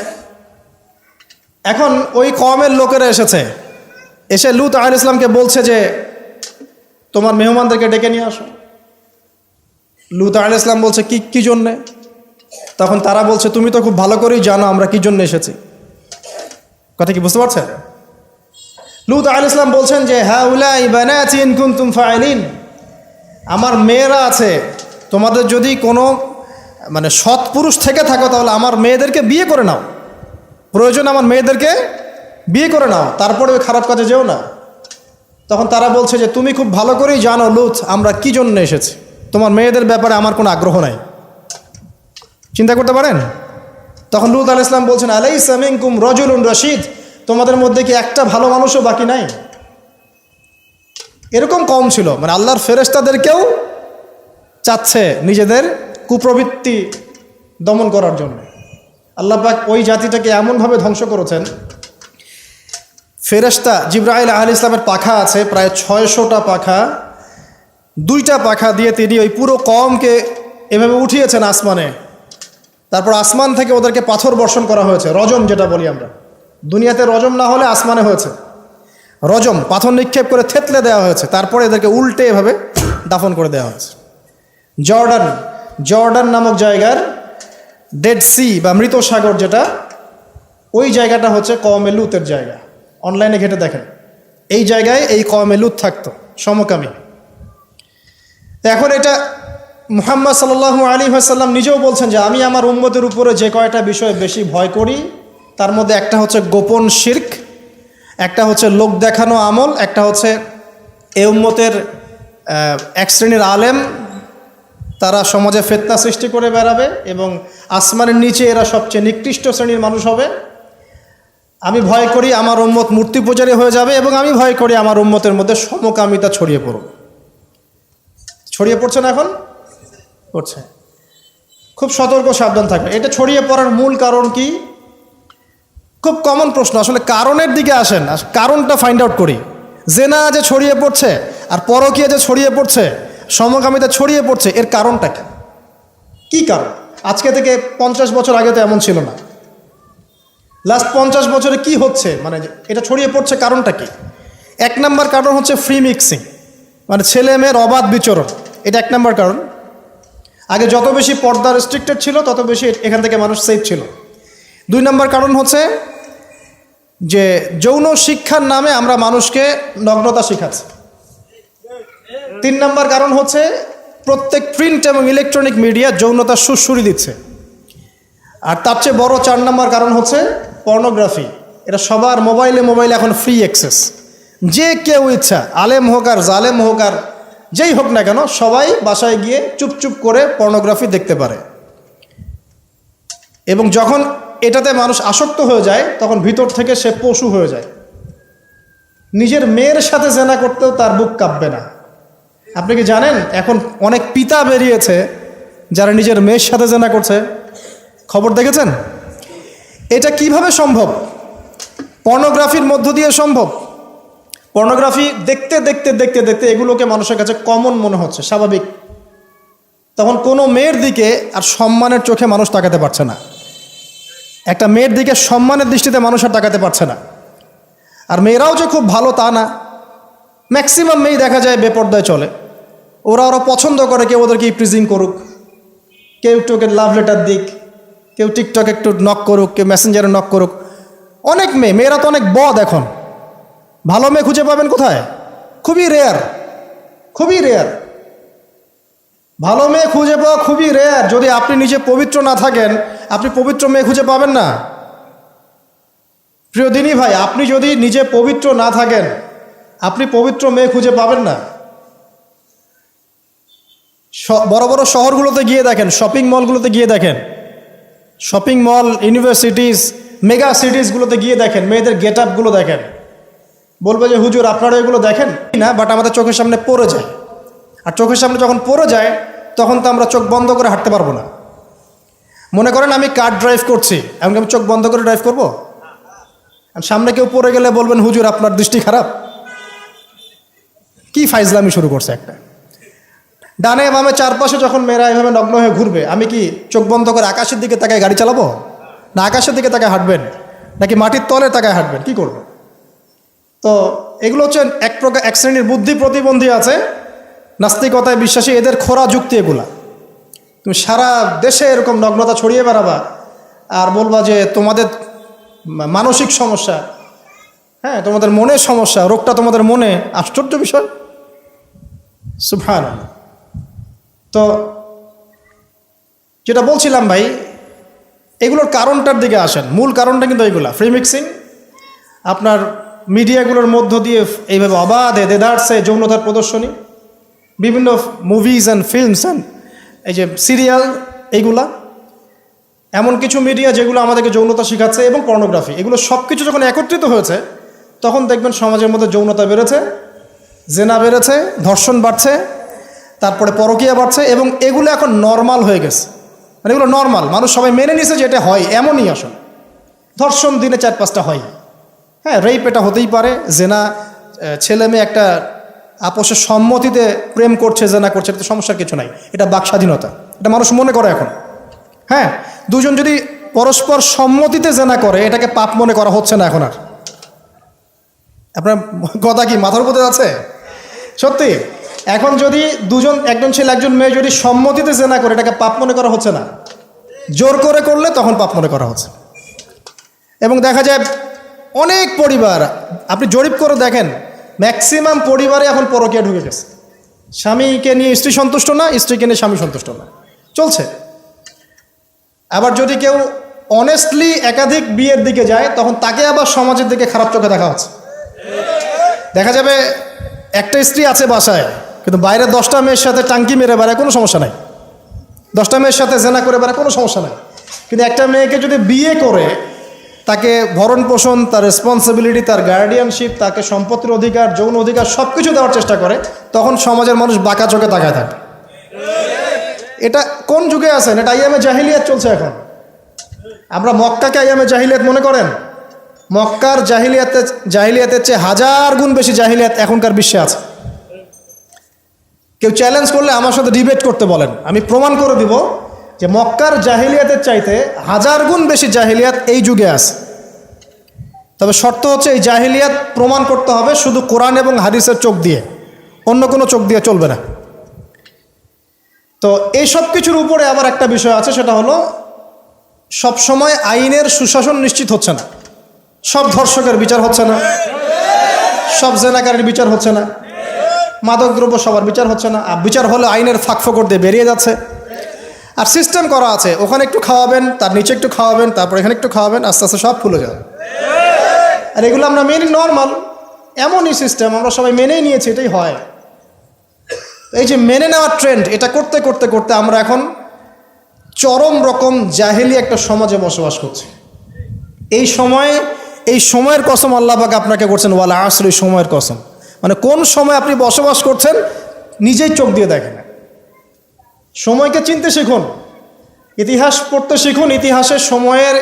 এখন ওই কওমের লোকেরা এসে লূত আলাইহিস সালামকে বলছে যে তোমার মেহমানদেরকে ডেকে নিয়ে আসো। লূত আলাইহিস সালাম বলছে কি জন্যে? তখন তারা বলছে তুমি তো খুব ভালো করেই জানো আমরা কি জন্য এসেছি। কথা কি বুঝতে পারছেন? লূত আলাইহিস সালাম বলছেন যে হাউলাই বানাতি ইন কুনতুম ফাইলিন, আমার মেয়েরা আছে, তোমাদের যদি কোনো সৎ পুরুষ থেকে থাকো তাহলে আমার মেয়েদেরকে বিয়ে করে নাও, প্রয়োজন আমার মেয়েদেরকে বিয়ে করে নাও, তারপরে ওই খারাপ কাজে যেও না। তখন তারা বলছে যে তুমি খুব ভালো করেই জানো লূত আমরা কি জন্য এসেছি, তোমার মেয়েদের ব্যাপারে আমার কোনো আগ্রহ নাই। চিন্তা করতে পারেন? তখন লূত আলাইহিস সালাম বলছেন আলাইসা মিনকুম রাজুলুন রাশীদ, তোমাদের মধ্যে কি একটা ভালো মানুষও বাকি নাই? এরকম কম ছিল, আল্লাহর ফেরেশতাদেরকেও চাচ্ছে নিজেদের কুপ্রবৃত্তি দমন করার জন্য। আল্লাহ পাক ওই জাতিটাকে এমনভাবে ধ্বংস করেছেন। ফেরেশতা জিবরাইল আলাইহিস সালামের পাখা আছে প্রায় 600টা পাখা, 2টা পাখা দিয়ে তিনি ওই পুরো কওমকে এভাবে উঠিয়েছেন আসমানে। তারপর আসমান থেকে ওদেরকে পাথর বর্ষণ করা হয়েছে, রজম যেটা বলি আমরা। দুনিয়াতে রজম না হলে আসমানে হয়েছে রজম, পাথর নিক্ষেপ করে থেতলে দেওয়া হয়েছে, তারপরে এদেরকে উল্টে এভাবে দাফন করে দেওয়া হয়েছে। জর্ডান নামক জায়গার ডেড সি বা মৃত সাগর যেটা, ওই জায়গাটা হচ্ছে কওমে লূতের জায়গা। অনলাইনে ঘেটে দেখেন, এই জায়গায় এই কওমে লূত থাকতো সমকামী। এখন এটা মুহাম্মদ সাল্লাল্লাহু আলাইহি ওয়াসাল্লাম নিজেও বলছেন যে আমি আমার উম্মতের উপরে যে কয়টা বিষয়ে বেশি ভয় করি তার মধ্যে একটা হচ্ছে গোপন শিরক, একটা হচ্ছে লোক দেখানো আমল, একটা হচ্ছে এ উম্মতের এক শ্রেণীর আলেম তারা সমাজে ফিতনা সৃষ্টি করে বেড়াবে এবং আসমানের নিচে এরা সবচেয়ে নিকৃষ্ট শ্রেণীর মানুষ হবে। আমি ভয় করি আমার উম্মত মূর্তি পূজারী হয়ে যাবে এবং আমি ভয় করি আমার উম্মতের মধ্যে সমকামিতা ছড়িয়ে পড়বে। ছড়িয়ে পড়ছে না? এখন পড়ছে। খুব সতর্ক সাবধান থাকবে। এটা ছড়িয়ে পড়ার মূল কারণ কি? খুব কমন প্রশ্ন, আসলে কারণের দিকে আসেন, কারণটা ফাইন্ড আউট করি। জেনা যে ছড়িয়ে পড়ছে আর পরকীয়া যে ছড়িয়ে পড়ছে, সমকামিতা ছড়িয়ে পড়ছে, এর কারণটা কি কারণ? আজকে থেকে 50 বছর আগে তো এমন ছিল না। লাস্ট 50 বছরে কি হচ্ছে, এটা ছড়িয়ে পড়ছে কারণটা কি? 1 নম্বর কারণ হচ্ছে ফ্রি মিক্সিং, ছেলে মেয়ের অবাধ বিচরণ। এটা 1 নম্বর কারণ। আগে যত বেশি পর্দা রেস্ট্রিক্টেড ছিল তত বেশি এখান থেকে মানুষ সেফ ছিল। 2 নম্বর কারণ হচ্ছে যে যৌন শিক্ষার নামে আমরা মানুষকে নগ্নতা শিখাচ্ছি। 3 নম্বর কারণ হচ্ছে প্রত্যেক প্রিন্ট এবং ইলেকট্রনিক মিডিয়া যৌনতার সুরসুরি দিচ্ছে। আর তার চেয়ে বড় 4 নম্বর কারণ হচ্ছে পর্নোগ্রাফি। এটা সবার মোবাইলে এখন ফ্রি অ্যাক্সেস। যে কেউ ইচ্ছা, আলেম হোক আর জালেম হোক আর যেই হোক না কেন, সবাই বাসায় গিয়ে চুপচুপ করে পর্নোগ্রাফি দেখতে পারে। এবং যখন এটাতে মানুষ আসক্ত হয়ে যায় তখন ভিতর থেকে সে পশু হয়ে যায়। নিজের মেয়ের সাথে জেনা করতেও তার বুক কাঁপবে না। আপনি কি জানেন এখন অনেক পিতা বেরিয়েছে যারা নিজের মেয়ের সাথে জেনা করছে? খবর দেখেছেন? এটা কিভাবে সম্ভব? পর্নোগ্রাফির মধ্য দিয়ে সম্ভব। পর্নোগ্রাফি দেখতে দেখতে দেখতে দেখতে এগুলোকে মানুষের কাছে কমন মনে হচ্ছে, স্বাভাবিক। তখন কোনো মেয়ের দিকে আর সম্মানের চোখে মানুষ তাকাতে পারছে না। একটা মেয়ের দিকে সম্মানের দৃষ্টিতে মানুষ আর তাকাতে পারছে না। আর মেয়েরাও যে খুব ভালো তা না। ম্যাক্সিমাম মেয়ে দেখা যায় বেপর্দায় চলে। ওরা পছন্দ করে কেউ ওদেরকে প্রিজিং করুক, কেউ একটু ওকে লাভ লেটার দিক, কেউ টিকটক একটু নক করুক, কেউ মেসেঞ্জারে নক করুক। অনেক মেয়েরা তো অনেক বদ এখন। ভালো মেয়ে খুঁজে পাবেন কোথায়? খুবই রেয়ার, খুবই রেয়ার। ভালো মেয়ে খুঁজে পাওয়া খুবই রেয়ার। যদি আপনি নিজে পবিত্র না থাকেন আপনি পবিত্র মেয়ে খুঁজে পাবেন না। প্রিয় দিনী ভাই, আপনি যদি নিজে পবিত্র না থাকেন আপনি পবিত্র মেয়ে খুঁজে পাবেন না। বড় বড় শহরগুলোতে গিয়ে দেখেন, শপিং মলগুলোতে গিয়ে দেখেন, শপিং মল, ইউনিভার্সিটিজ, মেগা সিটিজগুলোতে গিয়ে দেখেন, মেয়েদের গেট আপগুলো দেখেন। বলবে যে হুজুর আপনারা এগুলো দেখেন না, বাট আমাদের চোখের সামনে পড়ে যায়। আর চোখের সামনে যখন পড়ে যায় তখন তো আমরা চোখ বন্ধ করে হাঁটতে পারবো না। মনে করেন আমি কার ড্রাইভ করছি, এমনকি আমি চোখ বন্ধ করে ড্রাইভ করবো? সামনে কেউ পড়ে গেলে বলবেন হুজুর আপনার দৃষ্টি খারাপ। কি ফাইজলামি শুরু করছে একটা। ডানে বামে চারপাশে যখন মেয়েরা এভাবে নগ্ন হয়ে ঘুরবে, আমি কি চোখ বন্ধ করে আকাশের দিকে তাকায় গাড়ি চালাবো? না আকাশের দিকে তাকায় হাঁটবেন, নাকি মাটির তলে তাকায় হাঁটবেন? কি করবেন? তো এগুলো হচ্ছে এক প্রকার এক শ্রেণীর বুদ্ধি প্রতিবন্ধী আছে, নাস্তিকতায় বিশ্বাসী, এদের খোরা যুক্তি এগুলা। তুমি সারা দেশে এরকম নগ্নতা ছড়িয়ে বেড়াবা আর বলবা যে তোমাদের মানসিক সমস্যা, হ্যাঁ তোমাদের মনের সমস্যা, রোগটা তোমাদের মনে। আশ্চর্য বিষয়, সুবহানাল্লাহ। তো যেটা বলছিলাম ভাই, এগুলোর কারণটার দিকে আসেন। মূল কারণটা কিন্তু এইগুলা, ফ্রি মিক্সিং, আপনার মিডিয়াগুলোর মধ্য দিয়ে এইভাবে অবাধে দেদারসে যৌনতার প্রদর্শনী, বিভিন্ন মুভিজ অ্যান্ড ফিল্মস অ্যান্ড এই যে সিরিয়াল, এইগুলা এমন কিছু মিডিয়া যেগুলো আমাদেরকে যৌনতা শেখাচ্ছে, এবং পর্নোগ্রাফি, এগুলো সব কিছু যখন একত্রিত হয়েছে তখন দেখবেন সমাজের মধ্যে যৌনতা বেড়েছে, জেনা বেড়েছে, ধর্ষণ বাড়ছে, তারপরে পরকীয়া বাড়ছে, এবং এগুলো এখন নর্মাল হয়ে গেছে। মানে এগুলো নর্মাল, মানুষ সবাই মেনে নিছে যে এটা হয়, এমনই আসলে। ধর্ষণ দিনে 4-5টা হয়, হ্যাঁ রেপ এটা হতেই পারে, জেনা ছেলে মেয়ে একটা আপোষের সম্মতিতে প্রেম করছে, জেনা করছে, এটা তো সমস্যার কিছু নাই, এটা বাক স্বাধীনতা, এটা মানুষ মনে করে এখন। হ্যাঁ, দুজন যদি পরস্পর সম্মতিতে জেনা করে এটাকে পাপ মনে করা হচ্ছে না এখন আর। আপনার কথা কি মাথার উপরে আছে? সত্যি, এখন যদি দুজন, একজন ছেলে একজন মেয়ে যদি সম্মতিতে জেনা করে এটাকে পাপ মনে করা হচ্ছে না, জোর করে করলে তখন পাপ মনে করা হচ্ছে। এবং দেখা যায় অনেক পরিবার, আপনি জরিপ করে দেখেন, ম্যাক্সিমাম পরিবারে এখন পরকীয়া ঢুকে গেছে। স্বামীকে নিয়ে স্ত্রী সন্তুষ্ট না, স্ত্রীকে নিয়ে স্বামী সন্তুষ্ট না, চলছে। আবার যদি কেউ অনেস্টলি একাধিক বিয়ের দিকে যায় তখন তাকে আবার সমাজের দিকে খারাপ চোখে দেখা হচ্ছে। দেখা যাবে একটা স্ত্রী আছে বাসায়, কিন্তু বাইরে 10টা মেয়ের সাথে টাঙ্কি মেরে বেড়ায়, কোনো সমস্যা নাই। 10টা মেয়ের সাথে জেনা করে বেড়ায়, কোনো সমস্যা নাই। কিন্তু একটা মেয়েকে যদি বিয়ে করে তাকে ভরণ পোষণ, তার রেসপন্সিবিলিটি, তার গার্ডিয়ানশিপ, তাকে সম্পত্তির অধিকার, যৌন অধিকার সব কিছু দেওয়ার চেষ্টা করে, তখন সমাজের মানুষ বাঁকা চোখে তাকায় থাকে। এটা কোন যুগে আছেন? এটা আইয়ামে জাহিলিয়াত চলছে এখন। আমরা মক্কাকে আইয়ামে জাহিলিয়াত মনে করেন? মক্কার জাহিলিয়াতের চেয়ে 1000 গুণ বেশি জাহিলিয়াত এখনকার বিশ্বে আছে। কেউ চ্যালেঞ্জ করলে আমার সাথে ডিবেট করতে বলেন, আমি প্রমাণ করে দিব যে মক্কার জাহিলিয়াতের চাইতে 1000 গুণ বেশি জাহিলিয়াত এই যুগে আছে। তবে শর্ত হচ্ছে এই জাহিলিয়াত প্রমাণ করতে হবে শুধু কোরআন এবং হাদিসের চোখ দিয়ে, অন্য কোনো চোখ দিয়ে চলবে না। তো এই সব কিছুর উপরে আবার একটা বিষয় আছে, সেটা হলো সবসময় আইনের সুশাসন নিশ্চিত হচ্ছে না। সব ধর্ষকের বিচার হচ্ছে না, সব জেনাকারীর বিচার হচ্ছে না, মাদকদ্রব্য সবার বিচার হচ্ছে না। আর বিচার হলে আইনের ফাঁকফোকর দিয়ে বেরিয়ে যাচ্ছে। আর সিস্টেম করা আছে, ওখানে একটু খাওয়াবেন, তার নিচে একটু খাওয়াবেন, তারপর এখানে একটু খাওয়াবেন, আস্তে আস্তে সব ফুলে যাবে। আর এগুলো আমরা মেনে নর্মাল, এমনই সিস্টেম, আমরা সবাই মেনেই নিয়েছি, এটাই হয়। এই যে মেনে নেওয়ার ট্রেন্ড, এটা করতে করতে করতে আমরা এখন চরম রকম জাহেলি একটা সমাজে বসবাস করছি। এই সময়ের কসম আল্লাহ পাক আপনাকে করছেন, ওয়াল আসর, এই সময়ের কসম। মানে কোন সময় আপনি বসবাস করছেন নিজেই চোখ দিয়ে দেখেন। সময়কে চিনতে শিখুন, ইতিহাস পড়তে শিখুন। ইতিহাসের সময়ের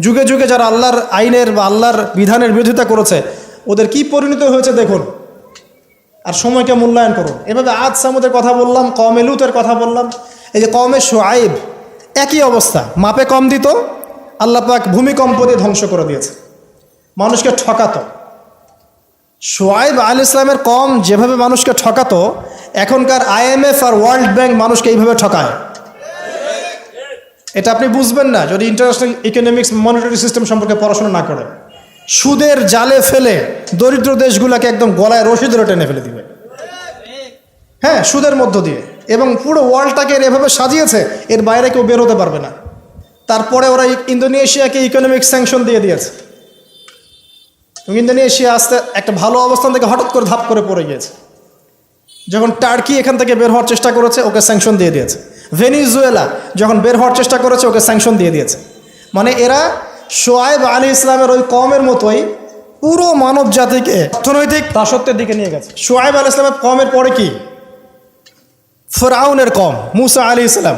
যুগে যুগে যারা আল্লাহর আইনের বা আল্লাহর বিধানের বিরোধিতা করেছে ওদের কি পরিণত হয়েছে দেখুন, আর সময়কে মূল্যায়ন করুন। এভাবে আদ সামুদের কথা বললাম, কওমে লুতের কথা বললাম, এই যে কওমে শুআইব, একই অবস্থা, মাপে কম দিত, আল্লাহ পাক ভূমিকম্প দিয়ে ধ্বংস করে দিয়েছে, মানুষকে ঠকাতো। শুআইব আলাইহিস সালামের কওম যেভাবে মানুষকে ঠকাতো, এখনকার IMF আর ওয়ার্ল্ড ব্যাংক মানুষকে এইভাবে ঠকায়। এটা আপনি বুঝবেন না যদি ইন্টারন্যাশনাল ইকোনমিক্স মনিটারি সিস্টেম সম্পর্কে পড়াশোনা না করেন। সুদের জালে ফেলে দরিদ্র দেশগুলোকে একদম গলায় রশি ধরে টেনে ফেলে দিবে, হ্যাঁ, সুদের মধ্য দিয়ে। এবং পুরো ওয়ার্ল্ডটাকে এভাবে সাজিয়েছে, এর বাইরে কেউ বের হতে পারবে না। তারপরে ওরা ইন্দোনেশিয়াকে ইকোনমিক স্যাংশন দিয়ে দিয়েছে। ইন্দোনেশিয়া আস্তে একটা ভালো অবস্থান থেকে হঠাৎ করে ধাপ করে পড়ে গিয়েছে। যখন টার্কি এখান থেকে বের হওয়ার চেষ্টা করেছে, ওকে স্যাংশন দিয়ে দিয়েছে। ভেনিজুয়েলা যখন বের হওয়ার চেষ্টা করেছে, ওকে স্যাংশন দিয়ে দিয়েছে। মানে এরা শুআইব আলাইহিস সালামের ওই কওমের মতোই পুরো মানব জাতিকে অর্থনৈতিক দাসত্বের দিকে নিয়ে গেছে। শুআইব আলাইহিস সালামের কওমের পরে কি? ফিরআউনের কওম, মুসা আলাইহিস সালাম।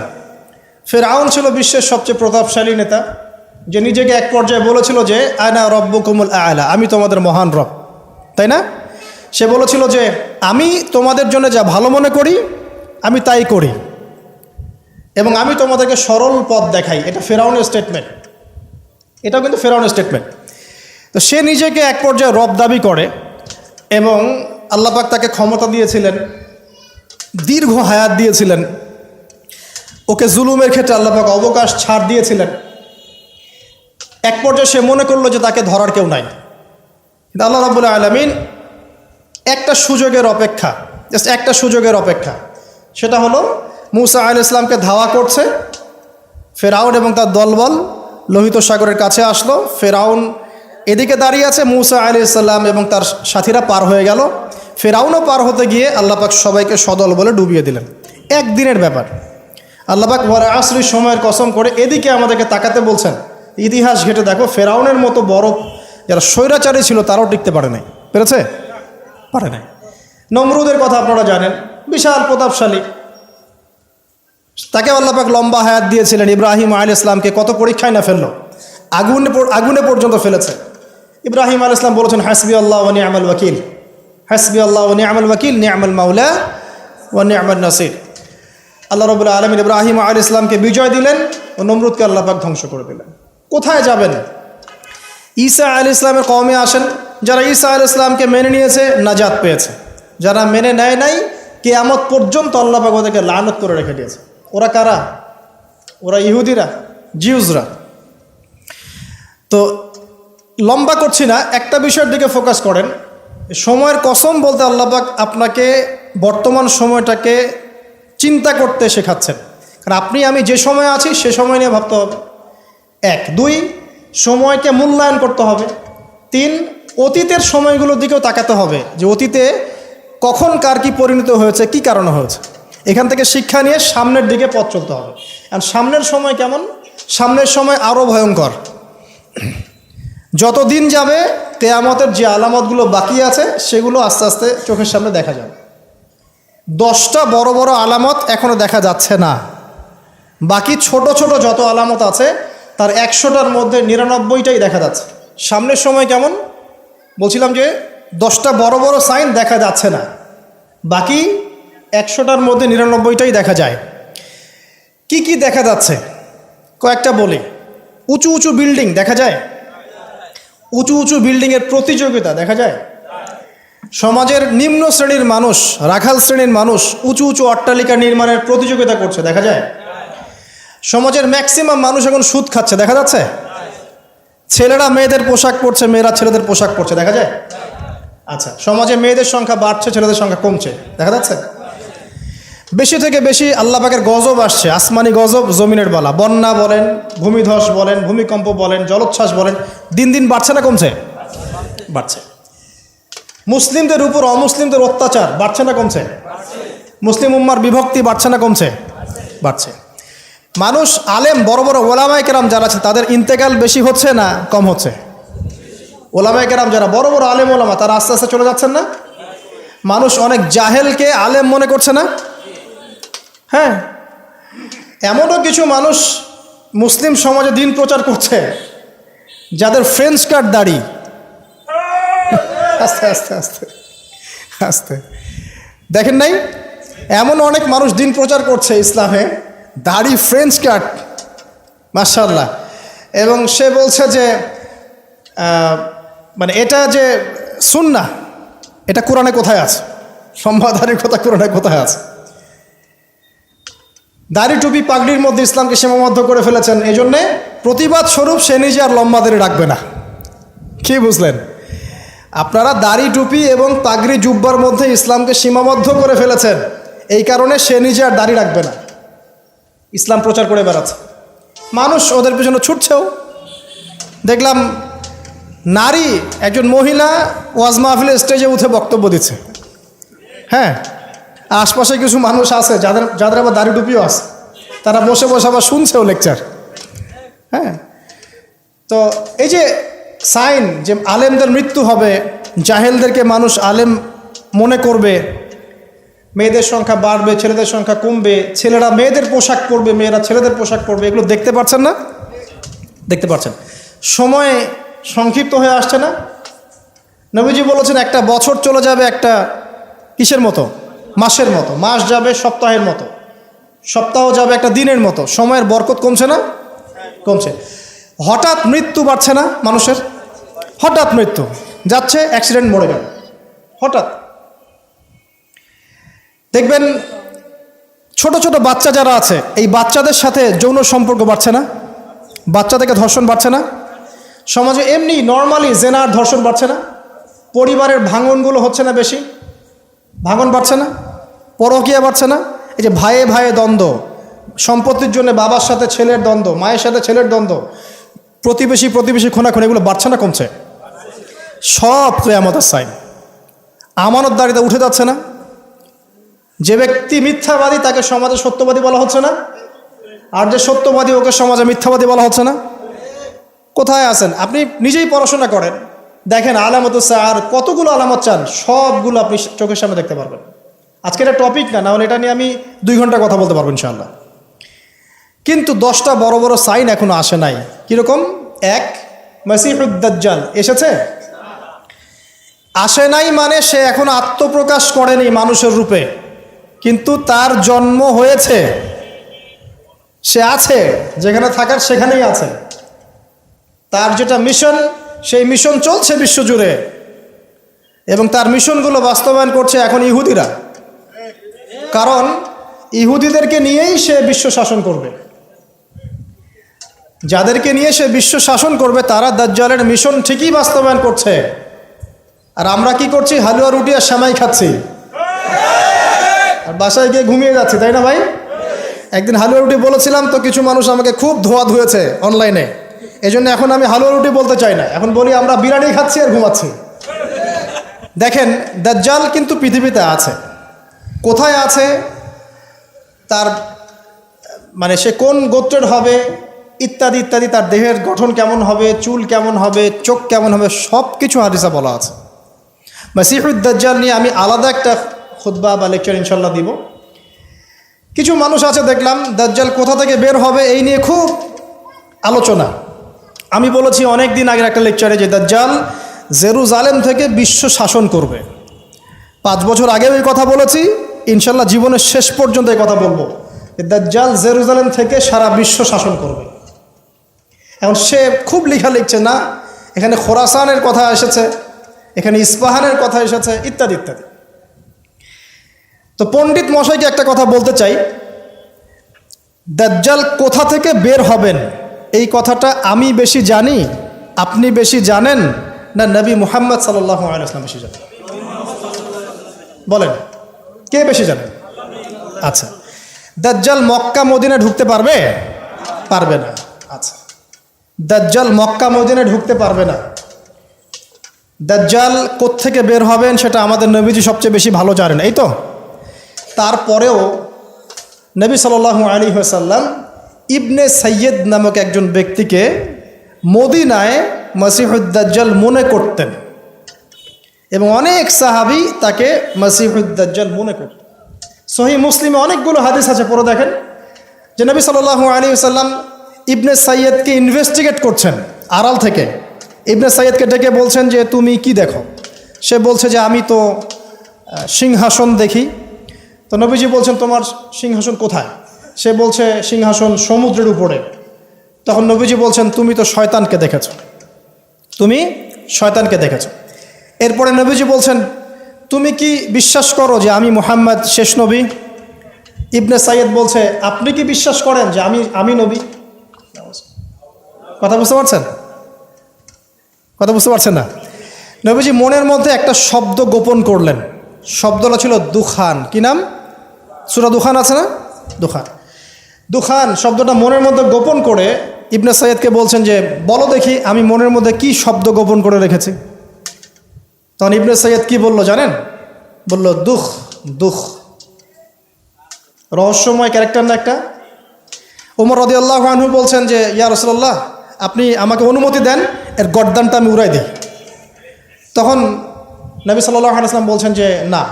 ফেরাউন ছিল বিশ্বের সবচেয়ে প্রতাপশালী নেতা, যে নিজেকে এক পর্যায়ে বলেছিল যে আনা রব্বুকুমুল আ'লা, আমি তোমাদের মহান রব, তাই না? সে বলেছিল যে আমি তোমাদের জন্য যা ভালো মনে করি আমি তাই করি, এবং আমি তোমাদেরকে সরল পথ দেখাই। এটা ফেরাউনের স্টেটমেন্ট, এটাও কিন্তু ফেরাউনের স্টেটমেন্ট। তো সে নিজেকে এক পর্যায়ে রব দাবি করে, এবং আল্লাহ পাক তাকে ক্ষমতা দিয়েছিলেন, দীর্ঘ হায়াত দিয়েছিলেন, ওকে জুলুমের ক্ষেত্রে আল্লাহ পাক অবকাশ ছাড় দিয়েছিলেন। এক পর্যায়ে সে মনে করলো যে তাকে ধরার কেউ নাই, কিন্তু আল্লাহ রাব্বুল আলামিন একটা সুযোগের অপেক্ষা, জাস্ট একটা সুযোগের অপেক্ষা, সেটা হলো মূসা আলাইহিস সালামকে ধাওয়া করছে ফেরাউন এবং তার দলবল লোহিত সাগরের কাছে আসলো। ফেরাউন এদিকে দাঁড়িয়ে আছে, মূসা আলাইহিস সালাম এবং তার সাথীরা পার হয়ে গেল। ফেরাউনও পার হতে গিয়ে আল্লাহ পাক সবাইকে সদল বলে ডুবিয়ে দিলেন। একদিনের ব্যাপার। আল্লাহ পাক ওয়াল আসরি, সময়ের কসম করে এদিকে আমাদেরকে তাকাতে বলছেন। ইতিহাস ঘেটে দেখো, ফেরাউনের মতো বড় যারা স্বৈরাচারী ছিল তারাও টিকতে পারে নাই, পেরেছে? পারে নাই। নমরুদের কথা আপনারা জানেন, বিশাল প্রতাপশালী, তাকে আল্লাহ পাক লম্বা হায়াত দিয়েছিলেন। ইব্রাহিম আলাইহিস সালামকে কত পরীক্ষায় না ফেললো, আগুনে পর্যন্ত ফেলেছে। ইব্রাহিম আলাইহিস সালাম বলেছেন হাসবি আল্লাহ ওয়া নি'মাল ওয়াকিল, হাসবি আল্লাহ ওয়া নি'মাল ওয়াকিল, নি'মাল মাওলা ওয়া নি'মান নাসির। আল্লাহ রাব্বুল আলামিন ইব্রাহিম আলাইহিস সালামকে বিজয় দিলেন ও নমরুদকে আল্লাহ পাক ধ্বংস করে দিলেন। কোথায় যাবেন? ঈসা আলাইহিস সালামের কওমে আসেন। যারা ঈসা আলাইহিস সালামকে মেনে নিয়েছে নাজাত পেয়েছে, যারা মেনে নেয় নাই কিয়ামত পর্যন্ত আল্লাহ পাক ওদেরকে লানত করে রেখে দিয়েছে। ওরা কারা? ওরা ইহুদিরা, জিউসরা। তো লম্বা করছি না, একটা বিষয়ের দিকে ফোকাস করেন। সময়ের কসম বলতে আল্লাহ পাক আপনাকে বর্তমান সময়টাকে চিন্তা করতে শেখাচ্ছেন। কারণ আপনি আমি যে সময় আছি সে সময় নিয়ে ভাবতে হবে। 1, 2 সময়কে মূল্যায়ন করতে হবে। 3 অতীতের সময়গুলোর দিকেও তাকাতে হবে, যে অতীতে কখন কার কি পরিণত হয়েছে, কি কারণে হয়েছে। এখান থেকে শিক্ষা নিয়ে সামনের দিকে পথ চলতে হবে। আর সামনের সময় কেমন? সামনের সময় আরও ভয়ঙ্কর। যত দিন যাবে কিয়ামতের যে আলামতগুলো বাকি আছে সেগুলো আস্তে আস্তে চোখের সামনে দেখা যাবে। 10টা বড় বড় আলামত এখনও দেখা যাচ্ছে না, বাকি ছোট ছোট যত আলামত আছে তার 100টার মধ্যে 99টাই দেখা যাচ্ছে। সামনের সময় কেমন বলছিলাম, যে 10টা বড় বড় সাইন দেখা যাচ্ছে না, বাকি 100টার মধ্যে 99টাই দেখা যায়। কি কি দেখা যাচ্ছে কয়েকটা বলি। উঁচু উঁচু বিল্ডিং দেখা যায়, উঁচু উঁচু বিল্ডিংয়ের প্রতিযোগিতা দেখা যায়। সমাজের নিম্ন শ্রেণীর মানুষ, রাখাল শ্রেণীর মানুষ উঁচু উঁচু অট্টালিকা নির্মাণের প্রতিযোগিতা করছে, দেখা যায়। সমাজের ম্যাক্সিমাম মানুষ এখন সুদ খাচ্ছে, দেখা যাচ্ছে। ছেলেরা মেয়েদের পোশাক পরছে, মেয়েরা ছেলেদের পোশাক পরছে, দেখা যায়। আচ্ছা, সমাজে মেয়েদের সংখ্যা বাড়ছে, ছেলেদের সংখ্যা কমছে, দেখা যাচ্ছে। বেশি থেকে বেশি আল্লাহ পাকের গজব আসছে, আসমানি গজব, জমিনের বালা, বন্যা বলেন, ভূমিধস বলেন, ভূমিকম্প বলেন, জলোচ্ছ্বাস বলেন, দিন দিন বাড়ছে না কমছে? বাড়ছে। মুসলিমদের উপর অমুসলিমদের অত্যাচার বাড়ছে না কমছে? মুসলিম উম্মার বিভক্তি বাড়ছে না কমছে? বাড়ছে। মানুষ আলেম, বড় বড় ওলামায়ে কেরাম যারা আছে তাদের ইন্তেকাল বেশি হচ্ছে না কম হচ্ছে? ওলামায়ে কেরাম যারা বড় বড় আলেম ওলামা তারা আস্তে আস্তে চলে যাচ্ছেন না? মানুষ অনেক জাহেলকে আলেম মনে করছে না? হ্যাঁ, এমনও কিছু মানুষ মুসলিম সমাজে দিন প্রচার করছে যাদের ফ্রেঞ্চ কাট দাড়ি। আস্তে আস্তে আস্তে আস্তে দেখেন নাই, এমন অনেক মানুষ দিন প্রচার করছে ইসলামে, দাড়ি ফ্রেঞ্চ কাট, মাশাআল্লাহ। এবং সে বলছে যে মানে এটা যে সুন্নাহ, এটা কোরআনে কোথায় আছে? সম্মাদারির কথা কোরআনে কোথায় আছে? দাড়ি টুপি পাগড়ির মধ্যে ইসলামকে সীমাবদ্ধ করে ফেলেছেন। এই জন্যে প্রতিবাদ স্বরূপ সে নিজে আর লম্বা দাড়ি রাখবে না। কি বুঝলেন? আপনারা দাড়ি টুপি এবং পাগড়ি জুব্বার মধ্যে ইসলামকে সীমাবদ্ধ করে ফেলেছেন, এই কারণে সে নিজে আর দাড়ি রাখবে না, ইসলাম প্রচার করে বেড়াচ্ছে। মানুষ ওদের পেছনে ছুটছেও। দেখলাম নারী একজন মহিলা ওয়াজ মাহফিলের স্টেজে উঠে বক্তব্য দিচ্ছে। হ্যাঁ, আশপাশে কিছু মানুষ আছে যাদের আবার দাড়ি টুপিও আছে, তারা বসে বসে আবার শুনছেও লেকচার। হ্যাঁ, তো এই যে সাইন যে আলেমদের মৃত্যু হবে, জাহেলদেরকে মানুষ আলেম মনে করবে, মেয়েদের সংখ্যা বাড়বে, ছেলেদের সংখ্যা কমবে, ছেলেরা মেয়েদের পোশাক পরবে, মেয়েরা ছেলেদের পোশাক পরবে, এগুলো দেখতে পাচ্ছেন না? দেখতে পাচ্ছেন। সময় সংক্ষিপ্ত হয়ে আসছে না? নবীজি বলেছেন একটা বছর চলে যাবে একটা কিসের মতো? মাসের মতো। মাস যাবে সপ্তাহের মতো, সপ্তাহ যাবে একটা দিনের মতো। সময়ের বরকত কমছে না? কমছে। হঠাৎ মৃত্যু বাড়ছে না মানুষের? হঠাৎ মৃত্যু যাচ্ছে, অ্যাক্সিডেন্ট, মরে গেল হঠাৎ। দেখবেন ছোট ছোট বাচ্চা যারা আছে, এই বাচ্চাদের সাথে যৌন সম্পর্ক বাড়ছে না? বাচ্চা থেকে ধর্ষণ বাড়ছে না? সমাজে এমনি নর্মালি জেনার ধর্ষণ বাড়ছে না? পরিবারের ভাঙনগুলো হচ্ছে না বেশি? ভাঙন বাড়ছে না? পরকীয়া বাড়ছে না? এই যে ভাইয়ে ভাইয়ে দ্বন্দ্ব, সম্পত্তির জন্য বাবার সাথে ছেলের দ্বন্দ্ব, মায়ের সাথে ছেলের দ্বন্দ্ব, প্রতিবেশী খোনাখুনি, এগুলো বাড়ছে না কমছে? সব কিয়ামতের সাইন। আমানতদারিতা উঠে যাচ্ছে না? যে ব্যক্তি মিথ্যাবাদী তাকে সমাজে সত্যবাদী বলা হচ্ছে না? আর যে সত্যবাদী ওকে সমাজে মিথ্যাবাদী বলা হচ্ছে না? কোথায় আছেন? আপনি নিজেই পড়াশোনা করেন, দেখেন আলামত আর কতগুলো আলামত চান, সবগুলো আপনি চোখের সামনে দেখতে পারবেন। আজকে এটা টপিক না, হলে এটা নিয়ে আমি 2 ঘন্টা কথা বলতে পারবো ইনশাআল্লাহ। কিন্তু 10টা বড় বড় সাইন এখনো আসে নাই। কিরকম? 1, মাসিহুদ দাজ্জাল এসেছে? আসে নাই মানে সে এখন আত্মপ্রকাশ করেনি মানুষের রূপে, কিন্তু তার জন্ম হয়েছে, সে আছে, যেখানে থাকার সেখানেই আছে। তার যেটা মিশন, সেই মিশন চলছে বিশ্বজুড়ে, এবং তার মিশনগুলো বাস্তবায়ন করছে এখন ইহুদিরা। কারণ ইহুদিদেরকে নিয়েই সে বিশ্ব শাসন করবে। যাদেরকে নিয়ে সে বিশ্ব শাসন করবে তারা দাজ্জালের মিশন ঠিকই বাস্তবায়ন করছে। আর আমরা কি করছি? হালুয়া রুটি আর সেমাই খাচ্ছি, আর বাসায় গিয়ে ঘুমিয়ে যাচ্ছি, তাই না ভাই? একদিন হালুয়া রুটি বলেছিলাম তো কিছু মানুষ আমাকে খুব ধোয়া ধুয়েছে অনলাইনে, এজন্য এখন আমি হালুয়া রুটি বলতে চাই না, এখন বলি আমরা বিরিয়ানি খাচ্ছি আর ঘুমাচ্ছি। দেখেন দাজ্জাল কিন্তু পৃথিবীতে আছে। কোথায় আছে, তার মানে সে কোন গোত্রের হবে ইত্যাদি ইত্যাদি, তার দেহের গঠন কেমন হবে, চুল কেমন হবে, চোখ কেমন হবে, সব কিছু হাদিসে বলা আছে। মাসিহুদ দাজ্জাল নিয়ে আমি আলাদা একটা খুতবা বা লেকচার ইনশাল্লাহ দিব। কিছু মানুষ আছে দেখলাম দাজ্জাল কোথা থেকে বের হবে এই নিয়ে খুব আলোচনা। আমি বলেছি অনেক দিন আগের একটা লেকচারে যে দাজ্জাল জেরুজালেম থেকে বিশ্ব শাসন করবে। 5 বছর আগেও এই কথা বলেছি, ইনশাল্লাহ জীবনের শেষ পর্যন্ত এই কথা বলবো। দাজ্জাল জেরুজালেম থেকে সারা বিশ্ব শাসন করবে। এখন সে খুব লেখা লিখছে না, এখানে খোরাসানের কথা এসেছে, এখানে ইস্পাহানের কথা এসেছে, ইত্যাদি ইত্যাদি। তো পণ্ডিত মশাইকে একটা কথা বলতে চাই, দাজ্জাল কোথা থেকে বের হবেন এই কথাটা আমি বেশি জানি, আপনি বেশি জানেন, না নবী মুহাম্মদ সাল্লাল্লাহু আলাইহি ওয়াসাল্লাম বেশি জানেন? বলেন কে বেশি জানেন? আচ্ছা, দাজ্জাল মক্কা মদিনায় ঢুকতে পারবে? পারবে না। আচ্ছা, দাজ্জাল মক্কা মদিনায় ঢুকতে পারবে না। দাজ্জাল কোত্থেকে বের হবেন সেটা আমাদের নবীজি সবচেয়ে বেশি ভালো জানেন, এই তো। তারপরেও নবী সাল্লাল্লাহু আলাইহি ওয়াসাল্লাম ইবনে সাইয়্যিদ নামক একজন ব্যক্তিকে মদিনায় মসিহুদ দাজ্জাল মনে করতেন, এবং অনেক সাহাবী তাকে মসিহুদ দাজ্জাল মনে করতেন। সহিহ মুসলিমে অনেকগুলো হাদিস আছে, পড়ে দেখেন যে নবী সাল্লাল্লাহু আলাইহি ওয়াসাল্লাম ইবনে সাইয়্যিদকে ইনভেস্টিগেট করছেন আড়াল থেকে। ইবনে সাইয়্যিদকে ডেকে বলছেন যে তুমি কি দেখো? সে বলছে যে আমি তো সিংহাসন দেখি। তো নবীজি বলছেন তোমার সিংহাসন কোথায়? সে বলছে সিংহাসন সমুদ্রের উপরে। তখন নবীজি বলছেন তুমি তো শয়তানকে দেখেছো, তুমি শয়তানকে দেখেছো। এরপরে নবীজি বলছেন তুমি কি বিশ্বাস করো যে আমি মুহাম্মদ শেষ নবী? ইবনে সাইয়্যিদ বলছে আপনি কি বিশ্বাস করেন যে আমি নবী? কথা বুঝতে পারছেন? কথা বুঝতে পারছেন না? নবীজি মনের মধ্যে একটা শব্দ গোপন করলেন। শব্দটা ছিল দুখান। কি নাম? সূরা দুখান আছে না? দুখান। দুখান শব্দটা মনের মধ্যে গোপন করে ইবনে সাইয়্যিদকে বলছেন যে বলো দেখি আমি মনের মধ্যে কি শব্দ গোপন করে রেখেছি। তখন ইবনে সাইয়্যিদ কি বলল জানেন? বলল দুখ। দুখ রহস্যময় ক্যারেক্টার না একটা? ওমর রাদিয়াল্লাহু আনহু বলছেন যে ইয়া রাসূলুল্লাহ আপনি আমাকে অনুমতি দেন, এর গর্দানটা আমি উড়াই দিই। তখন নবী সাল্লাল্লাহু আলাইহি ওয়াসাল্লাম বলছেন যে না,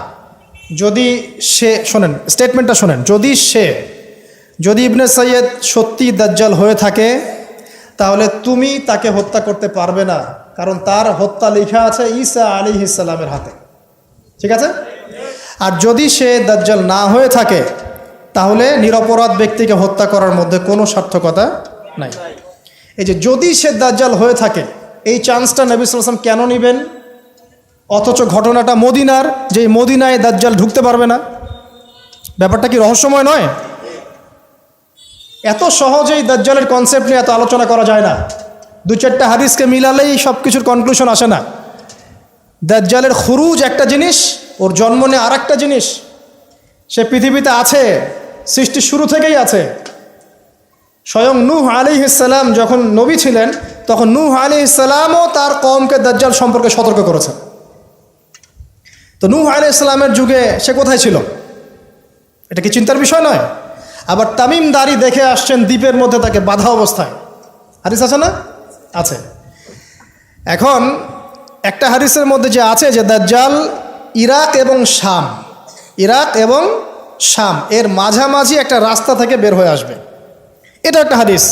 যদি সে, শোনেন স্টেটমেন্টটা শোনেন, যদি ইবনে সাইয়্যিদ সত্যি দাজ্জাল হয়ে থাকে, তাহলে তুমি তাকে হত্যা করতে পারবে না, কারণ তার হত্যা লেখা আছে ঈসা আলাইহিস সালামের হাতে। ঠিক আছে? আর যদি সে দাজ্জাল না হয়ে থাকে, তাহলে নিরপরাধ ব্যক্তিকে হত্যা করার মধ্যে কোনো সার্থকতা নাই। এই যে যদি সে দাজ্জাল হয়ে থাকে, এই চান্সটা নবী সাল্লাল্লাহু আলাইহি ওয়াসাল্লাম কেন নেবেন? অথচ ঘটনাটা মদিনার, যে মদিনায় দাজ্জাল ঢুকতে পারবে না। ব্যাপারটা কি রহস্যময় নয়? এত সহজেই দাজ্জালের কনসেপ্ট নিয়ে এত আলোচনা করা যায় না। দু চারটা হাদিসকে মিলালেই সব কিছুর কনক্লুশন আসে না। দাজ্জালের খুরুজ একটা জিনিস, ওর জন্ম নিয়ে আর একটা জিনিস। সে পৃথিবীতে আছে, সৃষ্টির শুরু থেকেই আছে। স্বয়ং নূহ আলাইহিস সালাম যখন নবী ছিলেন, তখন নূহ আলাইহিস সালামও তার কওমকে দাজ্জাল সম্পর্কে সতর্ক করেছেন। তো নূহ আলাইহিস সালামের যুগে সে কোথায় ছিল? এটা কি চিন্তার বিষয় নয়? আবার তামিম দাড়ি দেখে আসছেন দ্বীপের মধ্যে, তাকে বাধা অবস্থায়। হাদিস আছে না? আছে। এখন একটা হাদিসের মধ্যে যে আছে যে দাজ্জাল ইরাক এবং শাম এর মাঝামাঝি একটা রাস্তা থেকে বের হয়ে আসবে, এটা একটা হাদিস।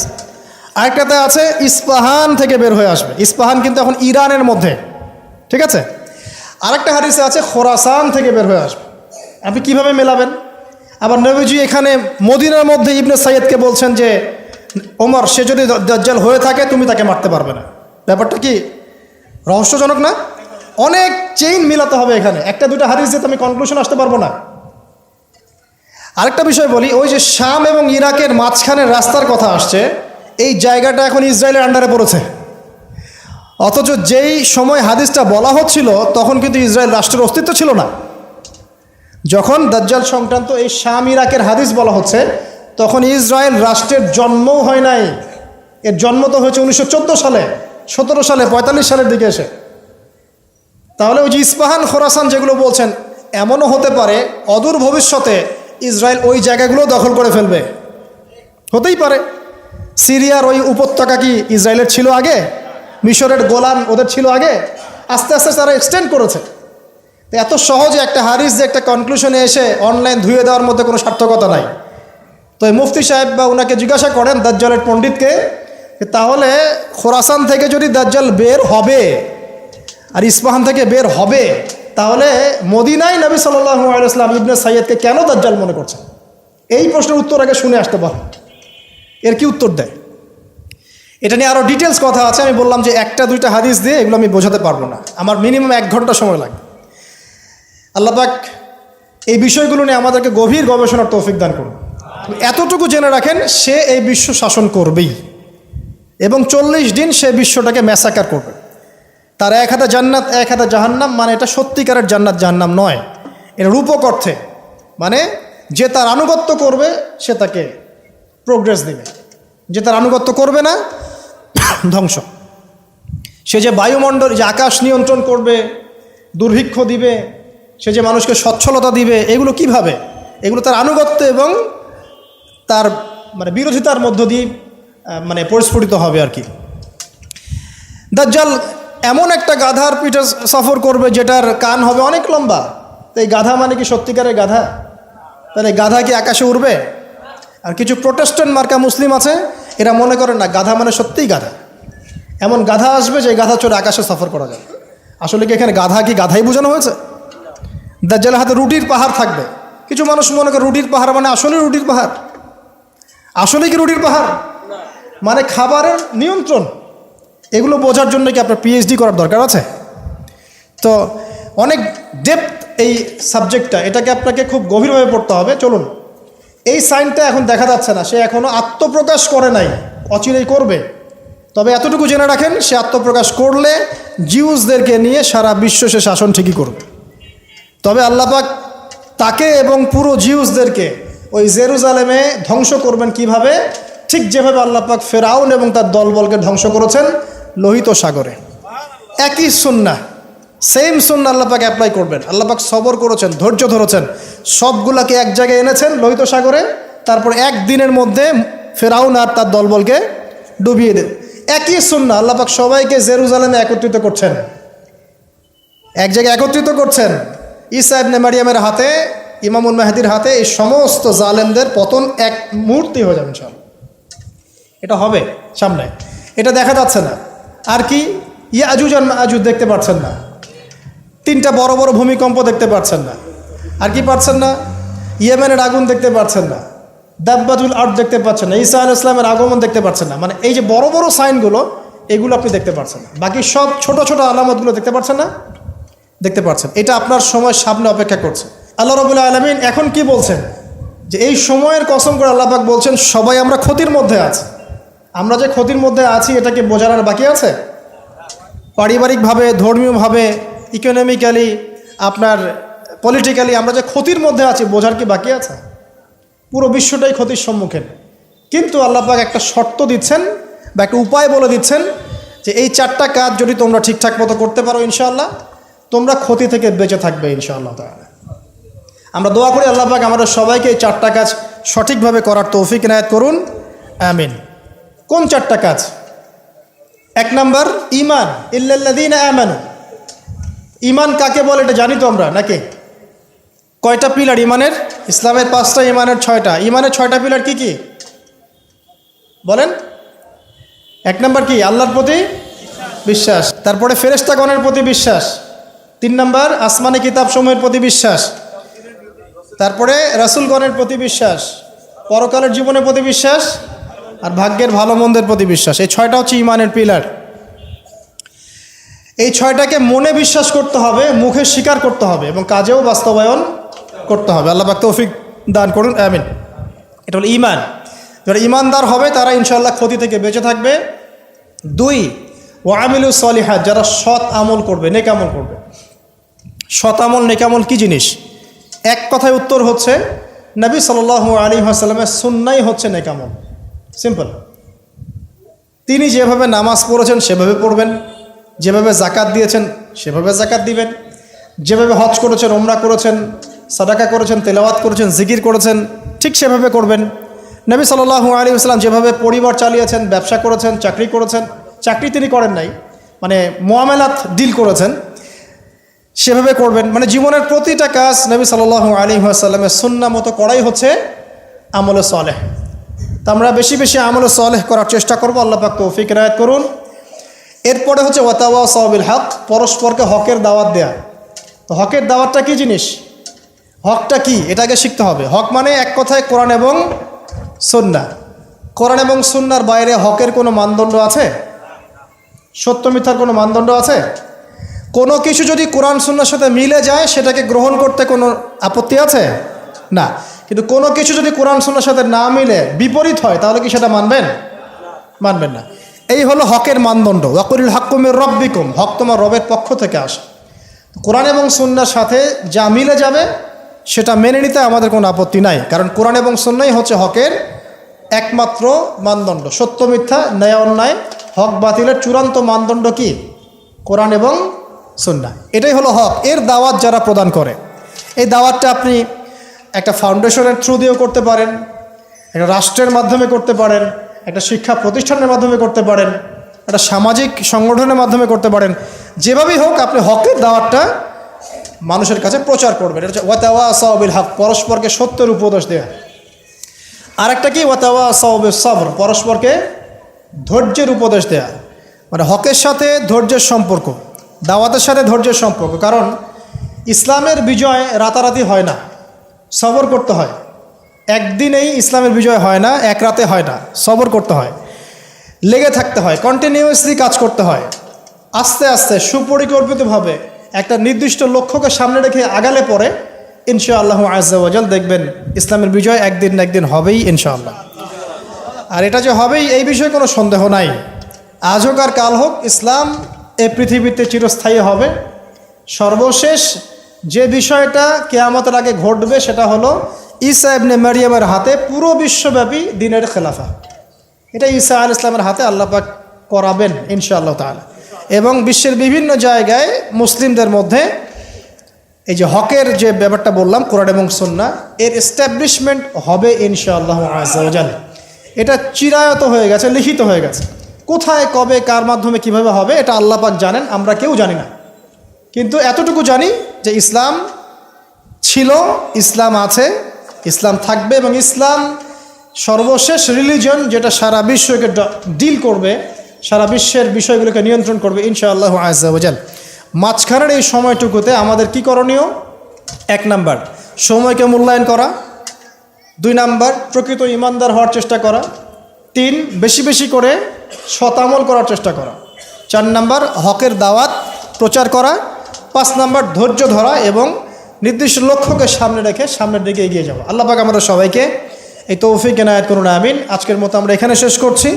আরেকটাতে আছে ইস্পাহান থেকে বের হয়ে আসবে। ইস্পাহান কিন্তু এখন ইরানের মধ্যে, ঠিক আছে? আরেকটা হাদিসে আছে খোরাসান থেকে বের হয়ে আসবে। আপনি কিভাবে মেলাবেন? আবার নবীজি এখানে মদিনার মধ্যে ইবনে সাইয়্যিদকে বলছেন যে ওমর, সে যদি দাজ্জাল হয়ে থাকে তুমি তাকে মারতে পারবে না। ব্যাপারটা কি রহস্যজনক না? অনেক চেইন মিলাতে হবে এখানে, একটা দুটা হাদিস দিয়ে আমি কনক্লুশন আসতে পারবো না। আরেকটা বিষয় বলি, ওই যে শাম এবং ইরাকের মাঝখানের রাস্তার কথা আসছে, এই জায়গাটা এখন ইসরায়েলের আন্ডারে পড়েছে। অথচ যেই সময় হাদিসটা বলা হচ্ছিল তখন কিন্তু ইসরায়েল রাষ্ট্রের অস্তিত্ব ছিল না। যখন দাজ্জাল সংক্রান্ত এই শাম ইরাকের হাদিস বলা হচ্ছে, তখন ইসরায়েল রাষ্ট্রের জন্মও হয় নাই। এর জন্ম তো হয়েছে 1914 সালে, 17 সালে, 45 সালের দিকে এসে। তাহলে ওই যে ইস্পাহান খোরাসান যেগুলো বলছেন, এমনও হতে পারে অদূর ভবিষ্যতে ইসরায়েল ওই জায়গাগুলো দখল করে ফেলবে, হতেই পারে। সিরিয়ার ওই উপত্যকা কি ইসরায়েলের ছিল আগে? মিশরের গোলান ওদের ছিল আগে? আস্তে আস্তে তারা এক্সটেন্ড করেছে। তো এত সহজে একটা হাদিস যে একটা কনক্লুশনে এসে অনলাইন ধুয়ে দেওয়ার মধ্যে কোনো সার্থকতা নাই। তো এই মুফতি সাহেব বা ওনাকে জিজ্ঞাসা করেন দাজ্জালের পণ্ডিতকে, তাহলে খোরাসান থেকে যদি দাজ্জাল বের হবে আর ইস্পাহান থেকে বের হবে, তাহলে মদিনায় নবী সাল্লাল্লাহু আলাইহি ওয়াসাল্লাম ইবনে সাইয়্যিদকে কেন দাজ্জাল মনে করছেন? এই প্রশ্নের উত্তর আগে শুনে আসতে পারেন, এর কি উত্তর দেয়। এটা নিয়ে আরও ডিটেলস কথা আছে। আমি বললাম যে একটা দুইটা হাদিস দিয়ে এগুলো আমি বোঝাতে পারবো না, আমার মিনিমাম 1 ঘন্টা সময় লাগবে। আল্লাহ পাক এই বিষয়গুলো নিয়ে আমাদেরকে গভীর গবেষণার তৌফিক দান করুন। এতটুকু জেনে রাখেন, সে এই বিশ্ব শাসন করবেই এবং 40 দিন সে বিশ্বটাকে ম্যাসাকার করবে। তার 1 হাতে জান্নাত 1 হাতে জাহান্নাম, মানে এটা সত্যিকারের জান্নাত জাহান্নাম নয়, এটা রূপক অর্থে। মানে যে তার আনুগত্য করবে সে তাকে প্রোগ্রেস দিবে, যে তার আনুগত্য করবে না ধ্বংস। সে যে বায়ুমণ্ডল, যে আকাশ নিয়ন্ত্রণ করবে, দুর্ভিক্ষ দিবে, সে যে মানুষকে সচ্ছলতা দিবে, এগুলো কিভাবে? এগুলো তার আনুগত্য এবং তার মানে বিরোধিতার মধ্য দিয়ে মানে পরিস্ফুটিত হবে আর কি। দাজ্জাল এমন একটা গাধার পিঠে সফর করবে যেটার কান হবে অনেক লম্বা। তো এই গাধা মানে কি সত্যিকারের গাধা? তাহলে গাধা কি আকাশে উড়বে? আর কিছু প্রোটেস্ট্যান্ট মার্কা মুসলিম আছে, এরা মনে করেন না গাধা মানে সত্যিই গাধা। এমন গাধা আসবে যে গাধা চড়ে আকাশে সফর করা যাবে। আসলে কি এখানে গাধা কি গাধাই বোঝানো হয়েছে? দাজ্জালের হাতে রুটির পাহাড় থাকবে। কিছু মানুষ মনে করে রুটির পাহাড় মানে আসলে রুটির পাহাড়। আসলে কি রুটির পাহাড়? মানে খাবারের নিয়ন্ত্রণ। এগুলো বোঝার জন্য কি আপনার পিএইচডি করার দরকার আছে? তো অনেক ডেপথ এই সাবজেক্টটা, এটাকে আপনাকে খুব গভীরভাবে পড়তে হবে। চলুন, এই সাইনটা এখন দেখা যাচ্ছে না, সে এখনও আত্মপ্রকাশ করে নাই, অচিরেই করবে। তবে এতটুকু জেনে রাখেন, সে আত্মপ্রকাশ করলে জিউসদেরকে নিয়ে সারা বিশ্ব সে শাসন ঠিকই করবে। তবে আল্লাহ পাক তাকে এবং পুরো জিউসদেরকে ওই জেরুজালেমে ধ্বংস করবেন কিভাবে? ঠিক যেভাবে আল্লাহ পাক ফেরাউন এবং তার দলবলকে ধ্বংস করেছেন লোহিত সাগরে। একই সুন্নাহ, সেম সুন্নাহ আল্লাহ পাক অ্যাপ্লাই করবেন। আল্লাহ পাক সবর করেছেন, ধৈর্য ধরেছেন, সবগুলাকে এক জায়গায় এনেছেন লোহিত সাগরে। তারপর 1 দিনের মধ্যে ফেরাউন আর তার দলবলকে ডুবিয়ে দেন। একই সুন্নাহ, আল্লাহ পাক সবাইকে জেরুজালেমে একত্রিত করছেন, এক জায়গায় একত্রিত করছেন ঈসা ইবনে মারিয়ামের হাতে, ইমামুল মেহেদির হাতে এই সমস্ত জালেমদের পতন এক মুহূর্তে হয়ে যাবে ইনশাআল্লাহ। এটা হবে সামনে, এটা দেখা যাচ্ছে না। আর কি, ইয়াজুজ আর মাজুজ দেখতে পাচ্ছেন না, 3টা বড় বড় ভূমিকম্প দেখতে পাচ্ছেন না। আর কি পাচ্ছেন না? ইয়েমেনের আগুন দেখতে পাচ্ছেন না, দাব্বাতুল আরদ দেখতে পাচ্ছেন না, ঈসা আলাইহিস সালামের আগমন দেখতে পাচ্ছেন না। মানে এই যে বড় বড় সাইনগুলো, এগুলো আপনি দেখতে পাচ্ছেন না। বাকি সব ছোট ছোট আলামতগুলো দেখতে পাচ্ছেন না? দেখতে পাচ্ছেন। এটা আপনার সময় সামনে অপেক্ষা করছে। আল্লাহ রাব্বুল আলামিন এখন কি বলছেন, যে এই সময়ের কসম করে আল্লাহ পাক বলছেন সবাই আমরা ক্ষতির মধ্যে আছি। আমরা যে ক্ষতির মধ্যে আছি এটাকে বোঝার আর বাকি আছে? পারিবারিকভাবে, ধর্মীয়ভাবে, ইকোনমিক্যালি, আপনার পলিটিক্যালি আমরা যে ক্ষতির মধ্যে আছি বোঝার কি বাকি আছে? পুরো বিশ্বটাই ক্ষতির সম্মুখীন। কিন্তু আল্লাহ পাক একটা শর্ত দিচ্ছেন বা একটা উপায় বলে দিচ্ছেন যে এই 4টা কাজ যদি তোমরা ঠিকঠাক মতো করতে পারো ইনশাআল্লাহ, তোমরা ক্ষতি থেকে বেঁচে থাকবে ইনশাআল্লাহ তাআলা। আমরা দোয়া করি আল্লাহ পাক আমাদের সবাইকে এই 4টা কাজ সঠিকভাবে করার তৌফিক ইনায়াত করুন, আমিন। কোন 4টা কাজ? 1 নাম্বার, ঈমান, ইল্লাল্লাযীনা আমানু। ঈমান কাকে বলে এটা জানি তো আমরা, নাকি? কয়টা পিলার ঈমানের? ইসলামের 5টা, ঈমানের 6টা। ঈমানের 6টা পিলার কি কি বলেন? 1 নাম্বার কি? আল্লাহর প্রতি বিশ্বাস। তারপরে ফেরেশতাগণের প্রতি বিশ্বাস। 3 নাম্বার, আসমানি কিতাবসমূহের প্রতি বিশ্বাস। তারপরে রাসূলগণের প্রতি বিশ্বাস, পরকালের জীবনের প্রতি বিশ্বাস, আর ভাগ্যের ভালো মন্দের প্রতি বিশ্বাস। এই 6টা হচ্ছে ঈমানের পিলার। এই 6টাকে মনে বিশ্বাস করতে হবে, মুখে স্বীকার করতে হবে এবং কাজেও বাস্তবায়ন করতে হবে। আল্লাহ পাক তৌফিক দান করুন, আমিন। এটা হলো ঈমান। যারা ঈমানদার হবে তারা ইনশাআল্লাহ ক্ষতি থেকে বেঁচে থাকবে। 2, ওয়া আমিলুস সলিহাত, যারা সৎ আমল করবে, নেক আমল করবে। সৎ আমল, নেক আমল কি জিনিস? এক কথায় উত্তর হচ্ছে নবী সাল্লাল্লাহু আলাইহি ওয়াসাল্লামের সুন্নাহই হচ্ছে নেক আমল। সিম্পল। তিনি যেভাবে নামাজ পড়েছেন সেভাবে পড়বেন, যেভাবে যাকাত দিয়েছেন সেভাবে যাকাত দিবেন, যেভাবে হজ করেছেন, ওমরা করেছেন, সাদাকা করেছেন, তেলাওয়াত করেছেন, জিকির করেছেন, ঠিক সেভাবে করবেন। নবী সাল্লাল্লাহু আলাইহি ওয়াসাল্লাম যেভাবে পরিবার চালিয়েছেন, ব্যবসা করেছেন, চাকরি করেছেন, চাকরি তিনি করেন নাই, মানে মুআমালাত ডিল করেছেন, সেভাবে করবেন। মানে জীবনের প্রতিটা কাজ নবী সাল্লাল্লাহু আলাইহি ওয়াসাল্লামের সুন্নাহ মতো করাই হচ্ছে আমলে সালেহ। তো আমরা বেশি বেশি আমলে সালেহ করার চেষ্টা করব। আল্লাহ পাক তৌফিক ইনায়াত করুন। এরপরে হচ্ছে ওয়াতাওয়াসাউ বিল হক, পরস্পরকে হকের দাওয়াত দেয়া। তো হকের দাওয়াতটা কি জিনিস? হকটা কি এটাকে শিখতে হবে। হক মানে এক কথায় কোরআন এবং সুন্নাহ। কোরআন এবং সুন্নাহর বাইরে হকের কোনো মানদণ্ড আছে? সত্য মিথ্যার কোনো মানদণ্ড আছে? কোনো কিছু যদি কোরআন সুন্নাহর সাথে মিলে যায় সেটাকে গ্রহণ করতে কোনো আপত্তি আছে? না। কিন্তু কোনো কিছু যদি কোরআন সুন্নাহর সাথে না মিলে বিপরীত হয় তাহলে কি সেটা মানবেন? মানবেন না। এই হলো হকের মানদণ্ড। ওয়াকুলিল হাক্কু মির রাব্বিকুম, হক তোমার রবের পক্ষ থেকে আসে। কোরআন এবং সুন্নাহর সাথে যা মিলে যাবে সেটা মেনে নিতে আমাদের কোনো আপত্তি নাই, কারণ কোরআন এবং সুন্নাহই হচ্ছে হকের একমাত্র মানদণ্ড। সত্য মিথ্যা, ন্যায় অন্যায়, হক বাতিলের চূড়ান্ত মানদণ্ড কি? কোরআন এবং সুন্নাহ। এটাই হলো হক। এর দাওয়াত যারা প্রদান করে, এই দাওয়াতটা আপনি একটা ফাউন্ডেশনের থ্রু দিয়েও করতে পারেন, একটা রাষ্ট্রের মাধ্যমে করতে পারেন, একটা শিক্ষা প্রতিষ্ঠানের মাধ্যমে করতে পারেন, একটা সামাজিক সংগঠনের মাধ্যমে করতে পারেন। যেভাবেই হোক আপনি হকের দাওয়াতটা মানুষের কাছে প্রচার করবেন। এটা হচ্ছে ওয়াতাওয়াসাউ বিল হক, পরস্পরকে সত্যের উপদেশ দেয়া। আরেকটা কি? ওয়াতাওয়াসাউ বিস সবর, পরস্পরকে ধৈর্যের উপদেশ দেয়া। মানে হকের সাথে ধৈর্যের সম্পর্ক, দাওয়াতের সাথে ধৈর্যের সম্পর্ক। কারণ ইসলামের বিজয় রাতারাতি হয় না, সবর করতে হয়। একদিনেই ইসলামের বিজয় হয় না, এক রাতে হয় না, সবর করতে হয়, লেগে থাকতে হয়, কন্টিনিউয়াসলি কাজ করতে হয়। আস্তে আস্তে সুপরিকল্পিতভাবে একটা নির্দিষ্ট লক্ষ্যকে সামনে রেখে আগালে পরে ইনশাআল্লাহ আজ্জা ওয়া জাল দেখবেন ইসলামের বিজয় একদিন না একদিন হবেই ইনশাআল্লাহ। আর এটা যে হবেই এই বিষয়ে কোনো সন্দেহ নাই। আজ হোক আর কাল হোক, ইসলাম এই পৃথিবীতে চিরস্থায়ী হবে। সর্বশেষ যে বিষয়টা কিয়ামতের আগে ঘটবে সেটা হলো ঈসা ইবনে মারিয়ামের হাতে পুরো বিশ্বব্যাপী দ্বীনের খেলাফা। এটা ঈসা আলাইহিস সালামের হাতে আল্লাহ পাক করাবেন ইনশাআল্লাহ তাআলা। এবং বিশ্বের বিভিন্ন জায়গায় মুসলিমদের মধ্যে এই যে হকের যে ব্যাপারটা বললাম, কোরআন এবং সুন্নাহ, এর এস্টাবলিশমেন্ট হবে ইনশাআল্লাহ আজ্জা ওয়া জাল। এটা চিরায়ত হয়ে গেছে, লিখিত হয়ে গেছে। কোথায়, কবে, কার মাধ্যমে, কিভাবে হবে এটা আল্লাহ পাক জানেন, আমরা কেউ জানি না। কিন্তু এতটুকু জানি যে ইসলাম ছিল, ইসলাম আছে, ইসলাম থাকবে, এবং ইসলাম সর্বশেষ রিলিজন যেটা সারা বিশ্বকে ডিল করবে, সারা বিশ্বের বিষয়গুলোকে নিয়ন্ত্রণ করবে ইনশাআল্লাহু আযজা ওয়া জাল। মাঝখানের এই সময়টুকুতে আমাদের কি করণীয়? 1 নাম্বার, সময়কে মূল্যায়ন করা। 2 নাম্বার, প্রকৃত ইমানদার হওয়ার চেষ্টা করা। 3, বেশি বেশি করে শতামল করার চেষ্টা করা। 4 নাম্বার, হকের দাওয়াত প্রচার করা। 5 নাম্বার, ধৈর্য ধরা এবং নির্দিষ্ট লক্ষ্যকে সামনে রেখে সামনের দিকে এগিয়ে যাওয়া। আল্লাহ পাক আমাদের সবাইকে এই তৌফিক এনায়েত করুন, আমিন। আজকের মতো আমরা এখানে শেষ করছি।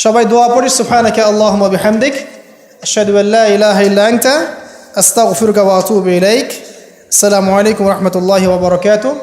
সবাই দোয়া পড়ি, সুবহানাকা আল্লাহুম্মা বিহামদিক, আশহাদু আল্লা ইলাহা ইল্লা আনতা, আস্তাগফিরুকা ওয়া আতুবু ইলাইক। আসসালামু আলাইকুম ওয়া রাহমাতুল্লাহি ওয়া বারাকাতুহু।